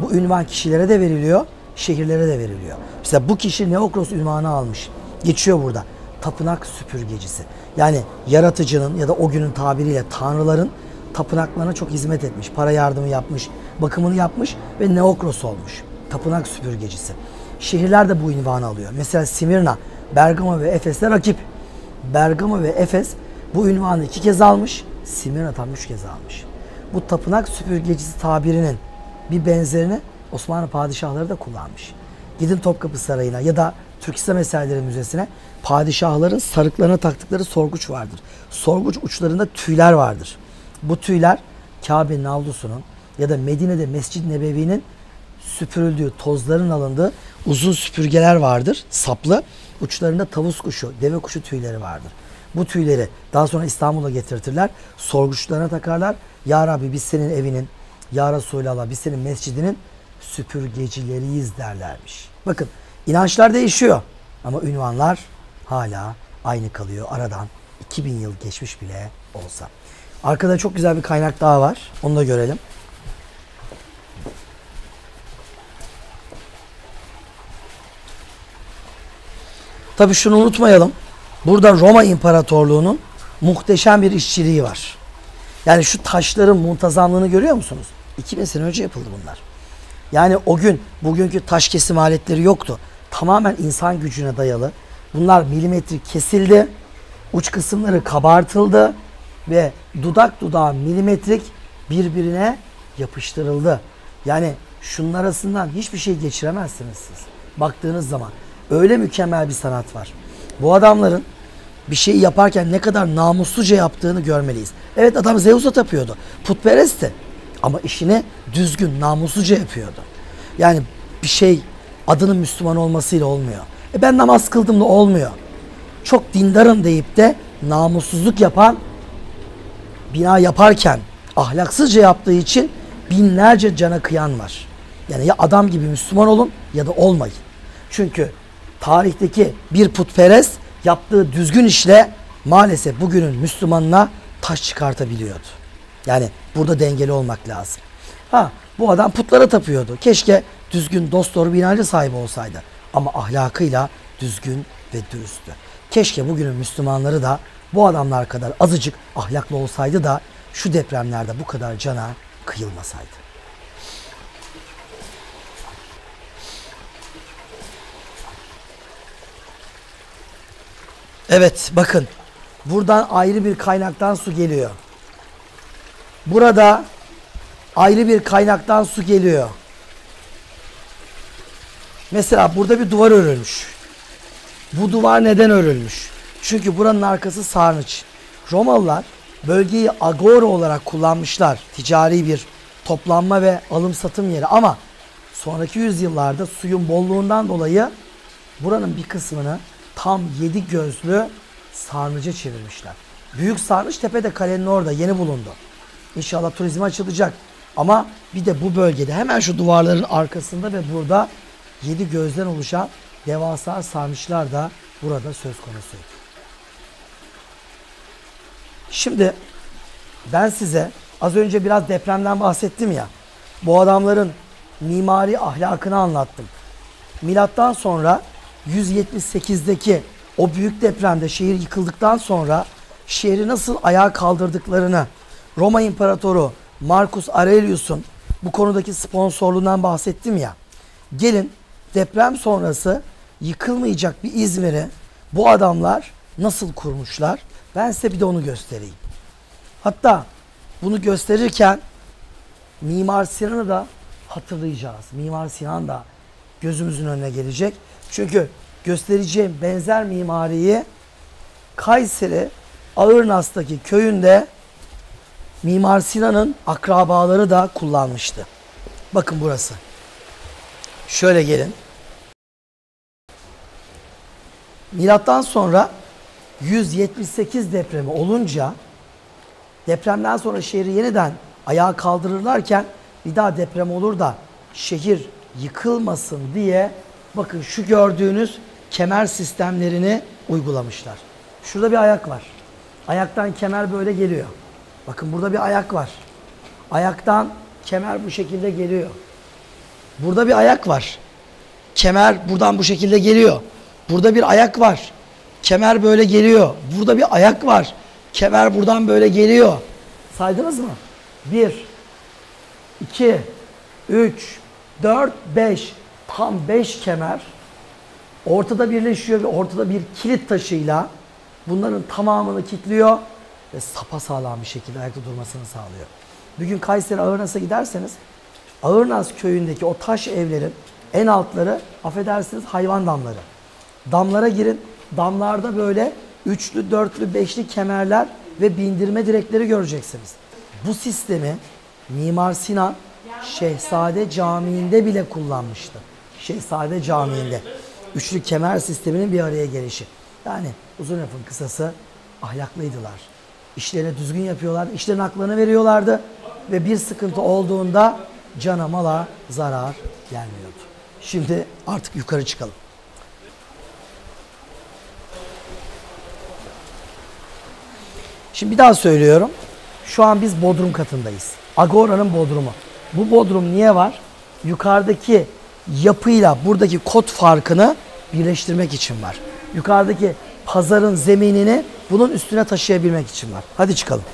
Bu ünvan kişilere de veriliyor, şehirlere de veriliyor. Mesela bu kişi Neokros ünvanı almış. Geçiyor burada. Tapınak süpürgecisi. Yani yaratıcının ya da o günün tabiriyle tanrıların tapınaklarına çok hizmet etmiş. Para yardımı yapmış, bakımını yapmış ve Neokros olmuş. Tapınak süpürgecisi. Şehirler de bu ünvanı alıyor. Mesela Simirna, Bergama ve Efes'te rakip. Bergama ve Efes bu ünvanı 2 kez almış. Simirna tam 3 kez almış. Bu tapınak süpürgecisi tabirinin bir benzerini Osmanlı padişahları da kullanmış. Gidin Topkapı Sarayı'na ya da Türk İslam Eserleri Müzesi'ne, padişahların sarıklarına taktıkları sorguç vardır. Sorguç uçlarında tüyler vardır. Bu tüyler Kabe'nin avlusunun ya da Medine'de Mescid-i Nebevi'nin süpürüldüğü, tozların alındığı uzun süpürgeler vardır. Saplı. Uçlarında tavus kuşu, deve kuşu tüyleri vardır. Bu tüyleri daha sonra İstanbul'a getirtirler. Sorguçlarına takarlar. Ya Rabbi biz senin evinin, Ya Resulallah biz senin mescidinin süpürgecileriyiz derlermiş. Bakın inançlar değişiyor ama ünvanlar hala aynı kalıyor. Aradan 2000 yıl geçmiş bile olsa. Arkada çok güzel bir kaynak daha var. Onu da görelim. Tabii şunu unutmayalım. Burada Roma İmparatorluğu'nun muhteşem bir işçiliği var. Yani şu taşların muntazamlığını görüyor musunuz? 2000 sene önce yapıldı bunlar. Yani o gün bugünkü taş kesim aletleri yoktu. Tamamen insan gücüne dayalı. Bunlar milimetrik kesildi. Uç kısımları kabartıldı ve dudak dudağa milimetrik birbirine yapıştırıldı. Yani şunun arasından hiçbir şey geçiremezsiniz siz. Baktığınız zaman öyle mükemmel bir sanat var. Bu adamların bir şeyi yaparken ne kadar namusluca yaptığını görmeliyiz. Evet adam Zeus'a tapıyordu. Putperestti. Ama işini düzgün, namusluca yapıyordu. Yani bir şey adının Müslüman olmasıyla olmuyor. Ben namaz kıldım da olmuyor. Çok dindarım deyip de namussuzluk yapan, bina yaparken ahlaksızca yaptığı için binlerce cana kıyan var. Yani ya adam gibi Müslüman olun ya da olmayın. Çünkü tarihteki bir putperest yaptığı düzgün işle maalesef bugünün Müslümanına taş çıkartabiliyordu. Yani burada dengeli olmak lazım. Bu adam putlara tapıyordu. Keşke düzgün, dosdoğru bir inanca sahibi olsaydı. Ama ahlakıyla düzgün ve dürüsttü. Keşke bugünün Müslümanları da bu adamlar kadar azıcık ahlaklı olsaydı da şu depremlerde bu kadar cana kıyılmasaydı. Evet, bakın. Buradan ayrı bir kaynaktan su geliyor. Burada ayrı bir kaynaktan su geliyor. Mesela burada bir duvar örülmüş. Bu duvar neden örülmüş? Çünkü buranın arkası sarnıç. Romalılar bölgeyi agora olarak kullanmışlar. Ticari bir toplanma ve alım satım yeri. Ama sonraki yüzyıllarda suyun bolluğundan dolayı buranın bir kısmını tam 7 gözlü sarnıca çevirmişler. Büyük sarnıç tepede, kalenin orada yeni bulundu. İnşallah turizme açılacak. Ama bir de bu bölgede hemen şu duvarların arkasında ve burada 7 gözden oluşan devasa sarnıçlar da burada söz konusuydu. Şimdi ben size az önce biraz depremden bahsettim ya. Bu adamların mimari ahlakını anlattım. Milattan sonra 178'deki o büyük depremde şehir yıkıldıktan sonra şehri nasıl ayağa kaldırdıklarını Roma İmparatoru Marcus Aurelius'un bu konudaki sponsorluğundan bahsettim ya. Gelin deprem sonrası yıkılmayacak bir İzmir'i bu adamlar nasıl kurmuşlar? Ben size bir de onu göstereyim. Hatta bunu gösterirken Mimar Sinan'ı da hatırlayacağız. Mimar Sinan da gözümüzün önüne gelecek. Çünkü göstereceğim benzer mimariyi Kayseri Ağırnas'taki köyünde Mimar Sinan'ın akrabaları da kullanmıştı. Bakın burası. Şöyle gelin. Milattan sonra 178 depremi olunca depremden sonra şehri yeniden ayağa kaldırırlarken bir daha deprem olur da şehir yıkılmasın diye bakın şu gördüğünüz kemer sistemlerini uygulamışlar. Şurada bir ayak var. Ayaktan kemer böyle geliyor. Bakın burada bir ayak var. Ayaktan kemer bu şekilde geliyor. Burada bir ayak var. Kemer buradan bu şekilde geliyor. Burada bir ayak var. Kemer böyle geliyor. Burada bir ayak var. Kemer buradan böyle geliyor. Saydınız mı? 1, 2, 3, 4, 5. Tam 5 kemer. Ortada birleşiyor ve ortada bir kilit taşıyla bunların tamamını kilitliyor ve sapasağlam bir şekilde ayakta durmasını sağlıyor. Bugün Kayseri Ağırnas'a giderseniz Ağırnas köyündeki o taş evlerin en altları affedersiniz hayvan damları. Damlara girin. Damlarda böyle üçlü, dörtlü, beşli kemerler ve bindirme direkleri göreceksiniz. Bu sistemi Mimar Sinan Şehzade Camii'nde bile kullanmıştı. Şehzade Camii'nde. Üçlü kemer sisteminin bir araya gelişi. Yani uzun lafın kısası ahlaklıydılar. İşlerini düzgün yapıyorlardı. İşlerin haklarını veriyorlardı. Ve bir sıkıntı olduğunda cana mala zarar gelmiyordu. Şimdi artık yukarı çıkalım. Şimdi bir daha söylüyorum. Şu an biz bodrum katındayız. Agora'nın bodrumu. Bu bodrum niye var? Yukarıdaki yapıyla buradaki kod farkını birleştirmek için var. Yukarıdaki pazarın zeminini bunun üstüne taşıyabilmek için var. Hadi çıkalım.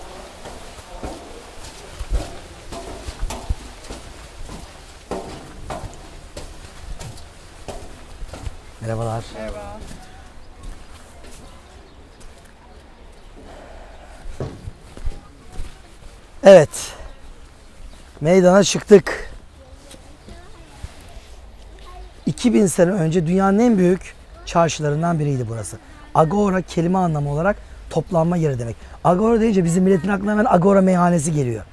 Merhabalar. Merhaba. Evet. Meydana çıktık. 2000 sene önce dünyanın en büyük çarşılarından biriydi burası. Agora kelime anlamı olarak toplanma yeri demek. Agora deyince bizim milletin aklına hemen Agora meyhanesi geliyor.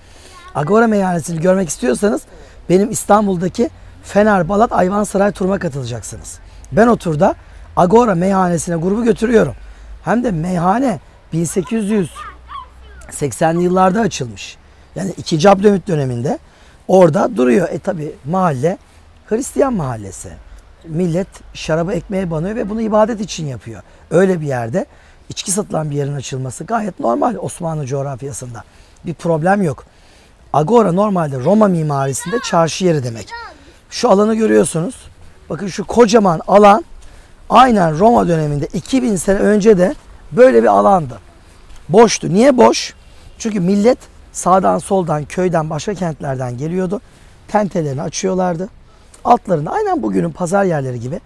Agora meyhanesini görmek istiyorsanız benim İstanbul'daki Fener, Balat, Ayvansaray turuma katılacaksınız. Ben o turda Agora meyhanesine grubu götürüyorum. Hem de meyhane 1880'li yıllarda açılmış. Yani 2. Abdülhamit döneminde orada duruyor. Tabi mahalle Hristiyan mahallesi. Millet şarabı ekmeğe banıyor ve bunu ibadet için yapıyor. Öyle bir yerde içki satılan bir yerin açılması gayet normal Osmanlı coğrafyasında. Bir problem yok. Agora normalde Roma mimarisinde çarşı yeri demek. Şu alanı görüyorsunuz. Bakın şu kocaman alan aynen Roma döneminde 2000 sene önce de böyle bir alandı. Boştu. Niye boş? Çünkü millet sağdan soldan köyden başka kentlerden geliyordu. Tentelerini açıyorlardı. Altlarında aynen bugünün pazar yerleri gibi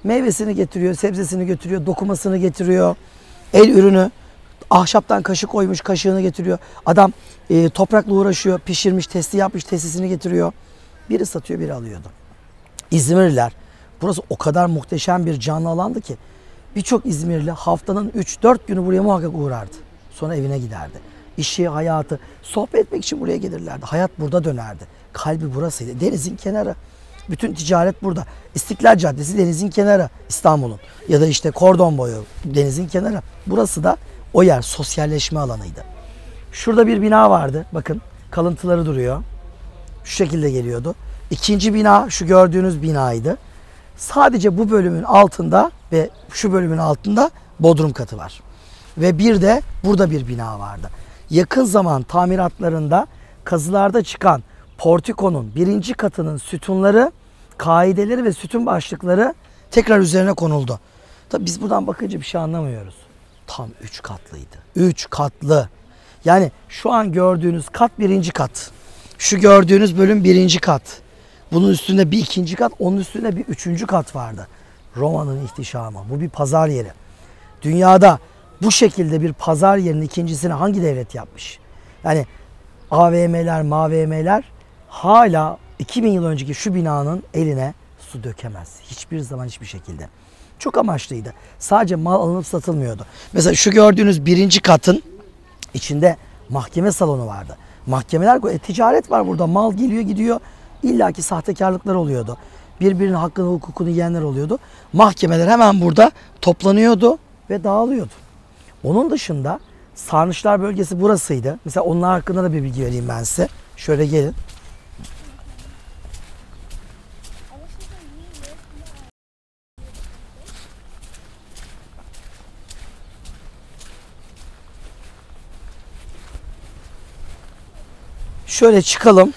meyvesini getiriyor, sebzesini getiriyor, dokumasını getiriyor. El ürünü, ahşaptan kaşık koymuş, kaşığını getiriyor. Adam toprakla uğraşıyor, pişirmiş, testi yapmış, testisini getiriyor. Biri satıyor, biri alıyordu. İzmirliler, burası o kadar muhteşem bir canlı alandı ki birçok İzmirli haftanın 3-4 günü buraya muhakkak uğrardı. Sonra evine giderdi. İşi, hayatı, sohbet etmek için buraya gelirlerdi. Hayat burada dönerdi. Kalbi burasıydı. Denizin kenarı. Bütün ticaret burada. İstiklal Caddesi denizin kenarı İstanbul'un. Ya da işte kordon boyu denizin kenarı. Burası da o yer, sosyalleşme alanıydı. Şurada bir bina vardı. Bakın kalıntıları duruyor. Şu şekilde geliyordu. İkinci bina şu gördüğünüz binaydı. Sadece bu bölümün altında ve şu bölümün altında bodrum katı var. Ve bir de burada bir bina vardı. Yakın zaman tamiratlarında kazılarda çıkan portikonun birinci katının sütunları, kaideleri ve sütun başlıkları tekrar üzerine konuldu. Tabii biz buradan bakınca bir şey anlamıyoruz. Tam 3 katlıydı. 3 katlı. Yani şu an gördüğünüz kat birinci kat. Şu gördüğünüz bölüm birinci kat. Bunun üstünde bir ikinci kat, onun üstünde bir üçüncü kat vardı. Roma'nın ihtişamı. Bu bir pazar yeri. Dünyada bu şekilde bir pazar yerinin ikincisini hangi devlet yapmış? Yani AVM'ler, MAVM'ler hala 2000 yıl önceki şu binanın eline su dökemez. Hiçbir zaman hiçbir şekilde. Çok amaçlıydı. Sadece mal alınıp satılmıyordu. Mesela şu gördüğünüz birinci katın içinde mahkeme salonu vardı. Mahkemeler, ticaret var burada. Mal geliyor gidiyor. İlla ki sahtekarlıklar oluyordu. Birbirinin hakkını hukukunu yiyenler oluyordu. Mahkemeler hemen burada toplanıyordu ve dağılıyordu. Onun dışında Sarnıçlar bölgesi burasıydı. Mesela onlar hakkında da bir bilgi vereyim ben size. Şöyle gelin. Şöyle çıkalım.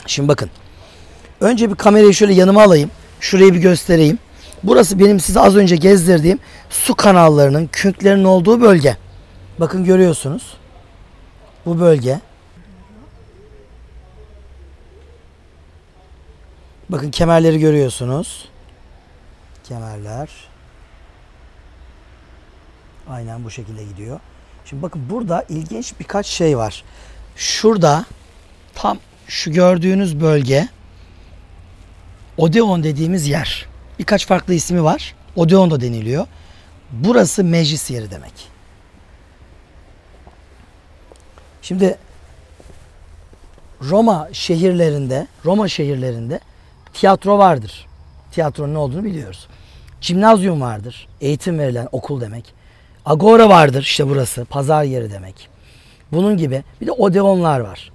Şimdi bakın. Önce bir kamerayı şöyle yanıma alayım. Şurayı bir göstereyim. Burası benim size az önce gezdirdiğim su kanallarının, künklerin olduğu bölge. Bakın görüyorsunuz. Bu bölge. Bakın kemerleri görüyorsunuz. Kemerler. Aynen bu şekilde gidiyor. Şimdi bakın burada ilginç birkaç şey var. Şurada tam şu gördüğünüz bölge Odeon dediğimiz yer. Birkaç farklı ismi var. Odeon da deniliyor. Burası meclis yeri demek. Şimdi Roma şehirlerinde tiyatro vardır. Tiyatronun ne olduğunu biliyoruz. Cimnazyum vardır. Eğitim verilen okul demek. Agora vardır. İşte burası. Pazar yeri demek. Bunun gibi bir de odeonlar var.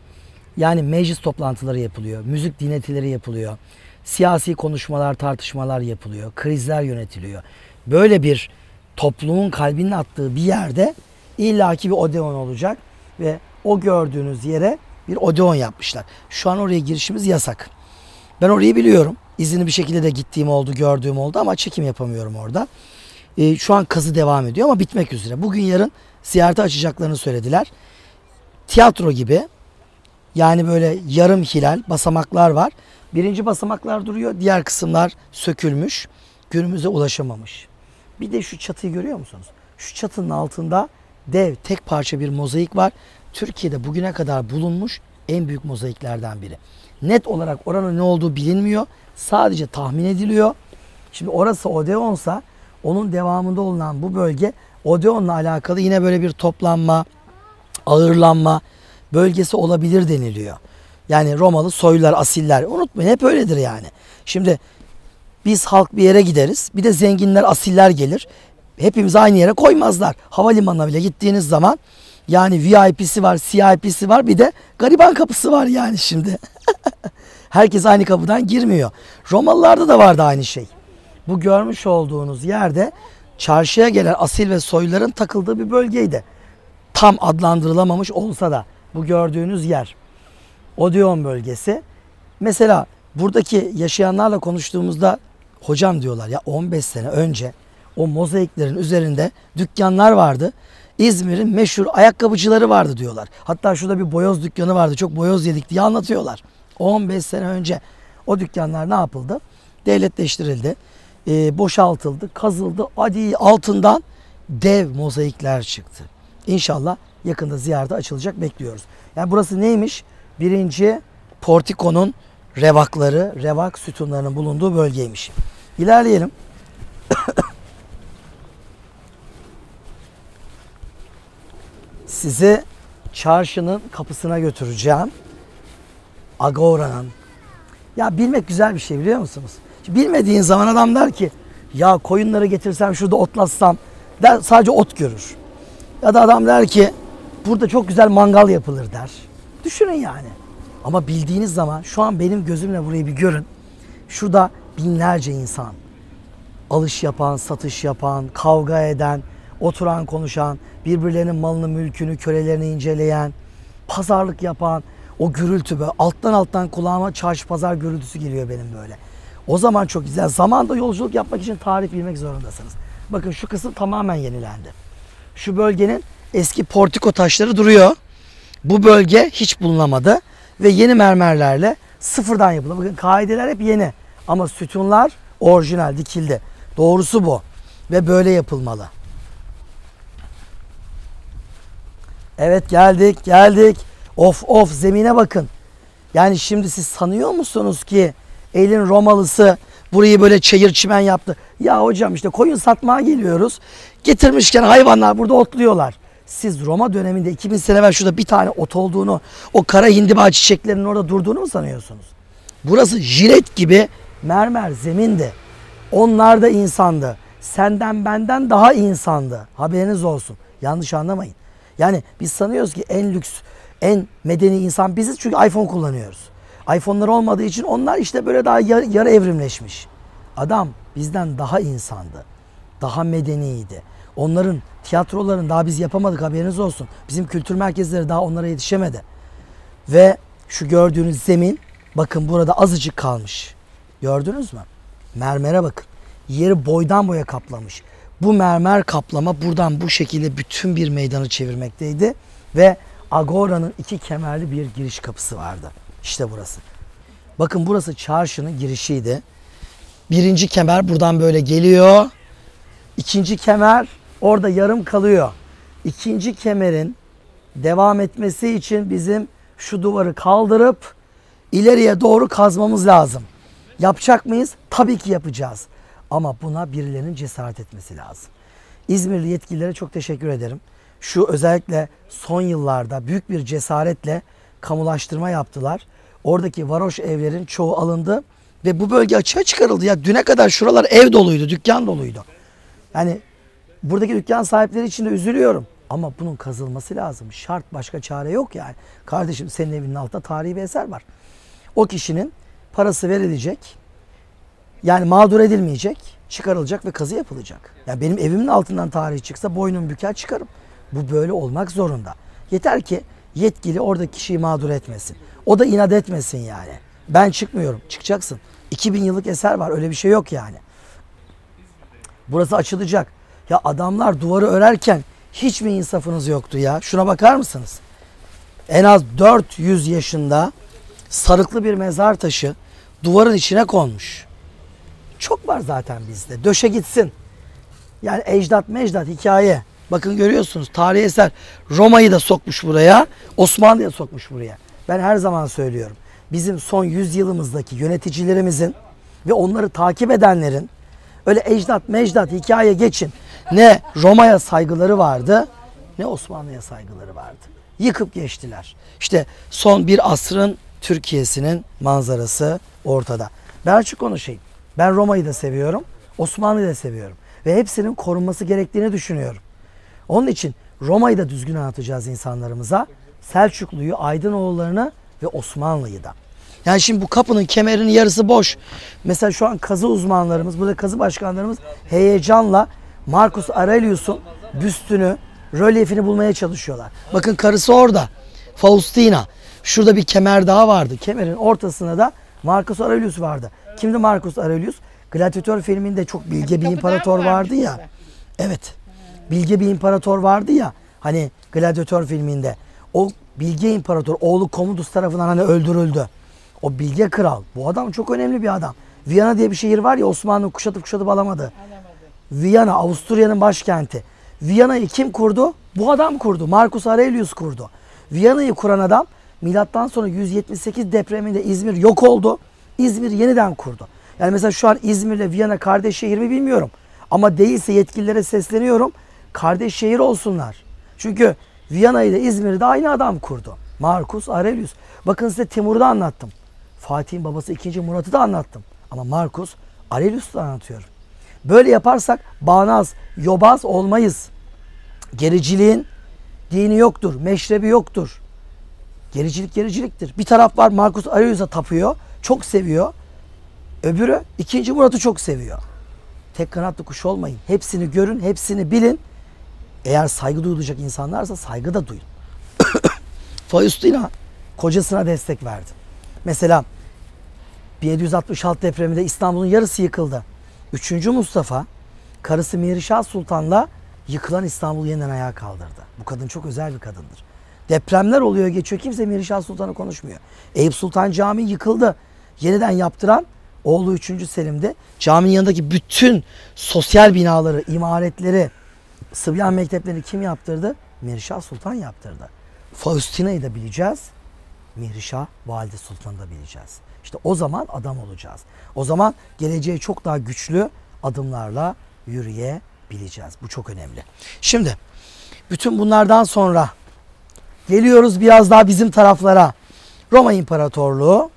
Yani meclis toplantıları yapılıyor. Müzik dinletileri yapılıyor. Siyasi konuşmalar, tartışmalar yapılıyor. Krizler yönetiliyor. Böyle bir toplumun kalbinin attığı bir yerde illaki bir odeon olacak ve o gördüğünüz yere bir odeon yapmışlar. Şu an oraya girişimiz yasak. Ben orayı biliyorum. İzinli bir şekilde de gittiğim oldu, gördüğüm oldu ama çekim yapamıyorum orada. Şu an kazı devam ediyor ama bitmek üzere. Bugün yarın ziyarete açacaklarını söylediler. Tiyatro gibi, yani böyle yarım hilal basamaklar var. Birinci basamaklar duruyor. Diğer kısımlar sökülmüş. Günümüze ulaşamamış. Bir de şu çatıyı görüyor musunuz? Şu çatının altında dev tek parça bir mozaik var. Türkiye'de bugüne kadar bulunmuş en büyük mozaiklerden biri. Net olarak oranın ne olduğu bilinmiyor. Sadece tahmin ediliyor. Şimdi orası Odeon'sa onun devamında olunan bu bölge Odeon'la alakalı yine böyle bir toplanma, ağırlanma bölgesi olabilir deniliyor. Yani Romalı soylular, asiller. Unutmayın hep öyledir yani. Şimdi Biz halk bir yere gideriz. Bir de zenginler, asiller gelir. Hepimizi aynı yere koymazlar. Havalimanına bile gittiğiniz zaman yani VIP'si var, CIP'si var, bir de gariban kapısı var yani şimdi. Herkes aynı kapıdan girmiyor. Romalılarda da vardı aynı şey. Bu görmüş olduğunuz yerde çarşıya gelen asil ve soyluların takıldığı bir bölgeydi. Tam adlandırılamamış olsa da bu gördüğünüz yer Odeon bölgesi. Mesela buradaki yaşayanlarla konuştuğumuzda hocam diyorlar ya 15 sene önce o mozaiklerin üzerinde dükkanlar vardı. İzmir'in meşhur ayakkabıcıları vardı diyorlar. Hatta şurada bir boyoz dükkanı vardı. Çok boyoz yedik diye anlatıyorlar. 15 sene önce o dükkanlar ne yapıldı? Devletleştirildi. Boşaltıldı, kazıldı. Hadi altından dev mozaikler çıktı. İnşallah yakında ziyarete açılacak, bekliyoruz. Yani burası neymiş? Birinci portikonun revakları, revak sütunlarının bulunduğu bölgeymiş. İlerleyelim. Sizi çarşının kapısına götüreceğim. Agora'nın. Ya bilmek güzel bir şey, biliyor musunuz? Şimdi bilmediğin zaman adam der ki ya koyunları getirsem şurada otlatsam der, sadece ot görür. Ya da adam der ki burada çok güzel mangal yapılır der. Düşünün yani. Ama bildiğiniz zaman şu an benim gözümle burayı bir görün. Şurada binlerce insan. Alış yapan, satış yapan, kavga eden, oturan konuşan, birbirlerinin malını, mülkünü, kölelerini inceleyen, pazarlık yapan, o gürültü böyle alttan alttan kulağıma çarşı pazar gürültüsü geliyor benim böyle. O zaman çok güzel. Zamanda yolculuk yapmak için tarih bilmek zorundasınız. Bakın şu kısım tamamen yenilendi. Şu bölgenin eski portiko taşları duruyor. Bu bölge hiç bulunamadı ve yeni mermerlerle sıfırdan yapıldı. Bakın kaideler hep yeni ama sütunlar orijinal dikildi. Doğrusu bu ve böyle yapılmalı. Evet, geldik. Of zemine bakın. Yani şimdi siz sanıyor musunuz ki elin Romalısı burayı böyle çayır çimen yaptı? Ya hocam işte koyun satmaya geliyoruz. Getirmişken hayvanlar burada otluyorlar. Siz Roma döneminde 2000 sene evvel şurada bir tane ot olduğunu, o kara hindiba çiçeklerinin orada durduğunu mu sanıyorsunuz? Burası jilet gibi mermer zemindi. Onlar da insandı. Senden benden daha insandı. Haberiniz olsun. Yanlış anlamayın. Yani biz sanıyoruz ki en lüks, en medeni insan biziz çünkü iPhone kullanıyoruz. iPhone'lar olmadığı için onlar işte böyle daha yarı evrimleşmiş. Adam bizden daha insandı. Daha medeniydi. Onların tiyatrolarını daha biz yapamadık, haberiniz olsun. Bizim kültür merkezleri daha onlara yetişemedi. Ve şu gördüğünüz zemin bakın burada azıcık kalmış. Gördünüz mü? Mermere bakın. Yeri boydan boya kaplamış. Bu mermer kaplama buradan bu şekilde bütün bir meydanı çevirmekteydi. Ve Agora'nın iki kemerli bir giriş kapısı vardı. İşte burası. Bakın burası çarşının girişiydi. Birinci kemer buradan böyle geliyor. İkinci kemer orada yarım kalıyor. İkinci kemerin devam etmesi için bizim şu duvarı kaldırıp ileriye doğru kazmamız lazım. Yapacak mıyız? Tabii ki yapacağız. Ama buna birilerinin cesaret etmesi lazım. İzmirli yetkililere çok teşekkür ederim. Şu özellikle son yıllarda büyük bir cesaretle kamulaştırma yaptılar. Oradaki varoş evlerin çoğu alındı ve bu bölge açığa çıkarıldı. Ya düne kadar şuralar ev doluydu, dükkan doluydu. Yani buradaki dükkan sahipleri için de üzülüyorum. Ama bunun kazılması lazım. Şart, başka çare yok yani. Kardeşim senin evinin altında tarihi bir eser var. O kişinin parası verilecek. Yani mağdur edilmeyecek, çıkarılacak ve kazı yapılacak. Yani benim evimin altından tarihi çıksa boynum büker çıkarım. Bu böyle olmak zorunda. Yeter ki yetkili oradaki kişiyi mağdur etmesin. O da inat etmesin yani. Ben çıkmıyorum, çıkacaksın. 2000 yıllık eser var, öyle bir şey yok yani. Burası açılacak. Ya adamlar duvarı örerken hiç mi insafınız yoktu ya? Şuna bakar mısınız? En az 400 yaşında sarıklı bir mezar taşı duvarın içine konmuş. Çok var zaten bizde. Döşe gitsin. Yani ecdat mecdat hikaye. Bakın görüyorsunuz tarihi eser. Roma'yı da sokmuş buraya. Osmanlı'yı da sokmuş buraya. Ben her zaman söylüyorum. Bizim son 100 yılımızdaki yöneticilerimizin ve onları takip edenlerin öyle ecdat mecdat hikaye geçin. Ne Roma'ya saygıları vardı ne Osmanlı'ya saygıları vardı. Yıkıp geçtiler. İşte son bir asrın Türkiye'sinin manzarası ortada. Ben açık konuşayım. Ben Roma'yı da seviyorum, Osmanlı'yı da seviyorum. Ve hepsinin korunması gerektiğini düşünüyorum. Onun için Roma'yı da düzgün anlatacağız insanlarımıza. Selçuklu'yu, Aydınoğullarını ve Osmanlı'yı da. Yani şimdi bu kapının kemerinin yarısı boş. Mesela şu an kazı uzmanlarımız, burada kazı başkanlarımız heyecanla Marcus Aurelius'un büstünü, rölyefini bulmaya çalışıyorlar. Bakın karısı orada. Faustina. Şurada bir kemer daha vardı. Kemerin ortasında da Marcus Aurelius vardı. Kimdi Marcus Aurelius? Gladiator filminde çok bilge bir imparator vardı ya. Evet. Bilge bir imparator vardı ya. Hani Gladiator filminde. O bilge imparator oğlu Commodus tarafından hani öldürüldü. O bilge kral. Bu adam çok önemli bir adam. Viyana diye bir şehir var ya, Osmanlı kuşatıp alamadı. Viyana, Avusturya'nın başkenti. Viyana'yı kim kurdu? Bu adam kurdu. Marcus Aurelius kurdu. Viyana'yı kuran adam milattan sonra 178 depreminde İzmir yok oldu. İzmir yeniden kurdu. Yani mesela şu an İzmir'le Viyana kardeş şehir mi bilmiyorum. Ama değilse yetkililere sesleniyorum. Kardeş şehir olsunlar. Çünkü Viyana ile İzmir'i de aynı adam kurdu. Marcus Aurelius. Bakın size Timur'u da anlattım. Fatih'in babası 2. Murat'ı da anlattım. Ama Marcus Aurelius'u da anlatıyorum. Böyle yaparsak bağnaz, yobaz olmayız. Gericiliğin dini yoktur, meşrebi yoktur. Gericilik gericiliktir. Bir taraf var Marcus Aurelius'a tapıyor, çok seviyor. Öbürü 2. Murat'ı çok seviyor. Tek kanatlı kuş olmayın. Hepsini görün, hepsini bilin. Eğer saygı duyulacak insanlarsa saygı da duyun. Faustina kocasına destek verdi. Mesela 1766 depreminde İstanbul'un yarısı yıkıldı. 3. Mustafa karısı Mirişah Sultan'la yıkılan İstanbul'u yeniden ayağa kaldırdı. Bu kadın çok özel bir kadındır. Depremler oluyor geçiyor, kimse Mirişah Sultan'ı konuşmuyor. Eyüp Sultan Camii yıkıldı. Yeniden yaptıran oğlu 3. Selim'de caminin yanındaki bütün sosyal binaları, imaretleri, Sıbyan mekteplerini kim yaptırdı? Mirişah Sultan yaptırdı. Faustina'yı da bileceğiz. Mirişah Valide Sultan'ı da bileceğiz. İşte o zaman adam olacağız. O zaman geleceğe çok daha güçlü adımlarla yürüyebileceğiz. Bu çok önemli. Şimdi bütün bunlardan sonra geliyoruz biraz daha bizim taraflara. Roma İmparatorluğu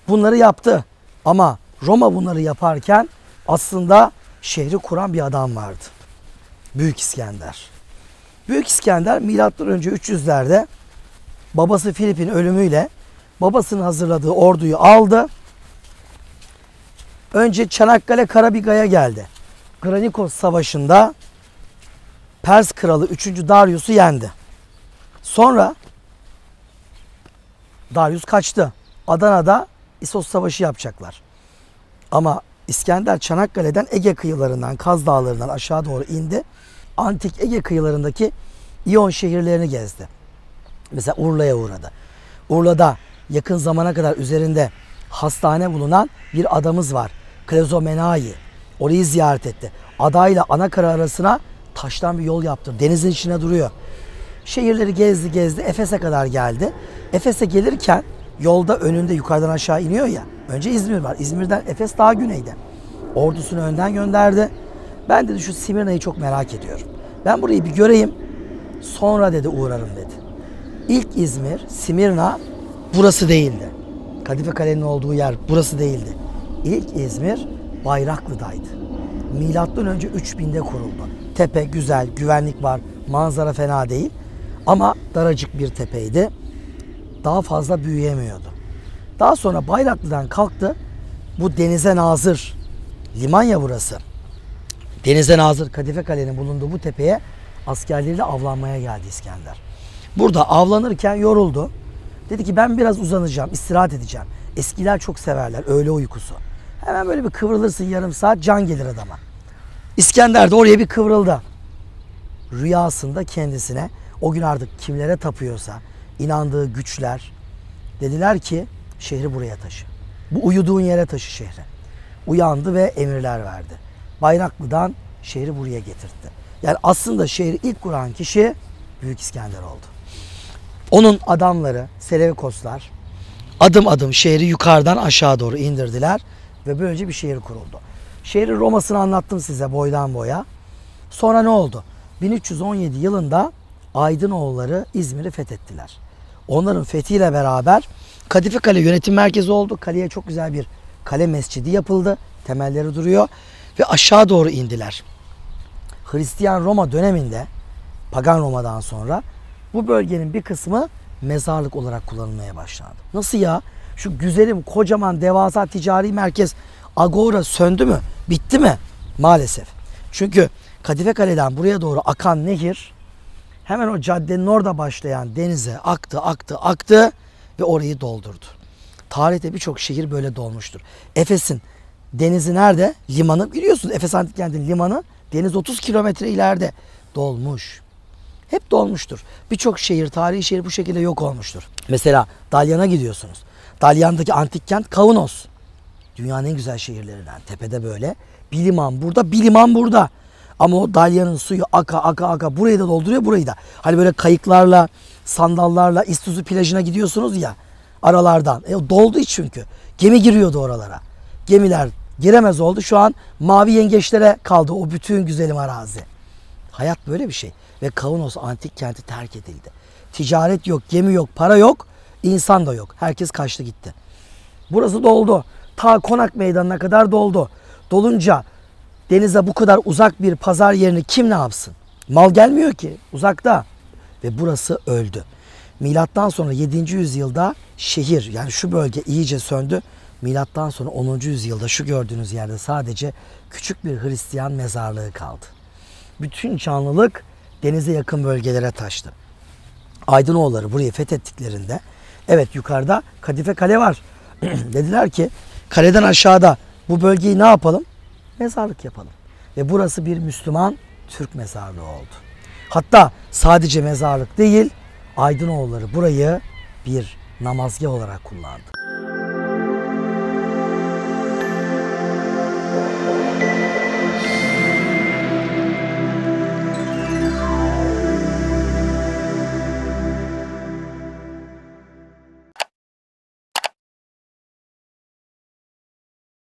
bunları yaptı. Ama Roma bunları yaparken aslında şehri kuran bir adam vardı. Büyük İskender. Büyük İskender milattan önce 300'lerde babası Filip'in ölümüyle babasının hazırladığı orduyu aldı. Önce Çanakkale Karabiga'ya geldi. Granikos Savaşı'nda Pers kralı 3. Darius'u yendi. Sonra Darius kaçtı. Adana'da İssos Savaşı yapacaklar. Ama İskender Çanakkale'den Ege kıyılarından, Kaz Dağları'ndan aşağı doğru indi. Antik Ege kıyılarındaki İyon şehirlerini gezdi. Mesela Urla'ya uğradı. Urla'da yakın zamana kadar üzerinde hastane bulunan bir adamız var. Klezomenai. Orayı ziyaret etti. Adayla Anakara arasına taştan bir yol yaptı. Denizin içine duruyor. Şehirleri gezdi. Efes'e kadar geldi. Efes'e gelirken yolda önünde yukarıdan aşağı iniyor ya. Önce İzmir var. İzmir'den Efes daha güneyde. Ordusunu önden gönderdi. Ben dedi şu Simirna'yı çok merak ediyorum. Ben burayı bir göreyim. Sonra dedi uğrarım dedi. İlk İzmir, Simirna burası değildi. Kadife Kale'nin olduğu yer burası değildi. İlk İzmir Bayraklı'daydı. Milattan önce 3000'de kuruldu. Tepe güzel, güvenlik var, manzara fena değil. Ama daracık bir tepeydi. Daha fazla büyüyemiyordu. Daha sonra Bayraklı'dan kalktı. Bu denize nazır. Liman ya burası. Denize nazır Kadife Kale'nin bulunduğu bu tepeye askerleriyle avlanmaya geldi İskender. Burada avlanırken yoruldu. Dedi ki ben biraz uzanacağım, istirahat edeceğim. Eskiler çok severler öğle uykusu. Hemen böyle bir kıvrılırsın yarım saat can gelir adama. İskender de oraya bir kıvrıldı. Rüyasında kendisine o gün artık kimlere tapıyorsa inandığı güçler dediler ki şehri buraya taşı. Bu uyuduğun yere taşı şehri. Uyandı ve emirler verdi. Bayraklı'dan şehri buraya getirtti. Yani aslında şehri ilk kuran kişi Büyük İskender oldu. Onun adamları Seleukoslar adım adım şehri yukarıdan aşağı doğru indirdiler ve böylece bir şehir kuruldu. Şehrin Roma'sını anlattım size boydan boya. Sonra ne oldu? 1317 yılında Aydınoğulları İzmir'i fethettiler. Onların fethiyle beraber Kadife Kale yönetim merkezi oldu. Kaleye çok güzel bir kale mescidi yapıldı. temelleri duruyor ve aşağı doğru indiler. Hristiyan Roma döneminde, Pagan Roma'dan sonra bu bölgenin bir kısmı mezarlık olarak kullanılmaya başlandı. Nasıl ya? Şu güzelim, kocaman, devasa ticari merkez Agora söndü mü? Bitti mi? Maalesef. Çünkü Kadife Kale'den buraya doğru akan nehir hemen o caddenin orada başlayan denize aktı ve orayı doldurdu. Tarihte birçok şehir böyle dolmuştur. Efes'in denizi nerede? Limanı biliyorsunuz. Efes Antik Kenti'nin limanı deniz 30 kilometre ileride. Dolmuş. Hep dolmuştur. Birçok şehir, tarihi şehir bu şekilde yok olmuştur. Mesela Dalyan'a gidiyorsunuz. Dalyan'daki antik kent Kaunos. Dünyanın en güzel şehirlerinden. Tepede böyle. Bir liman burada, bir liman burada. Ama o Dalyan'ın suyu aka burayı da dolduruyor, burayı da. Hani böyle kayıklarla, sandallarla İztuzu plajına gidiyorsunuz ya aralardan. Doldu hiç çünkü. Gemi giriyordu oralara. Gemiler giremez oldu. Şu an mavi yengeçlere kaldı o bütün güzelim arazi. Hayat böyle bir şey. Ve Kaunos antik kenti terk edildi. Ticaret yok, gemi yok, para yok, insan da yok. Herkes kaçtı gitti. Burası doldu. Ta Konak Meydanı'na kadar doldu. Dolunca denize bu kadar uzak bir pazar yerini kim ne yapsın? Mal gelmiyor ki. Uzakta. Ve burası öldü. Milattan sonra 7. yüzyılda şehir yani şu bölge iyice söndü. Milattan sonra 10. yüzyılda şu gördüğünüz yerde sadece küçük bir Hristiyan mezarlığı kaldı. Bütün canlılık denize yakın bölgelere taştı. Aydınoğulları burayı fethettiklerinde evet yukarıda Kadife Kale var. Dediler ki kaleden aşağıda bu bölgeyi ne yapalım? Mezarlık yapalım. Ve burası bir Müslüman Türk mezarlığı oldu. Hatta sadece mezarlık değil, Aydınoğulları burayı bir namazgah olarak kullandı.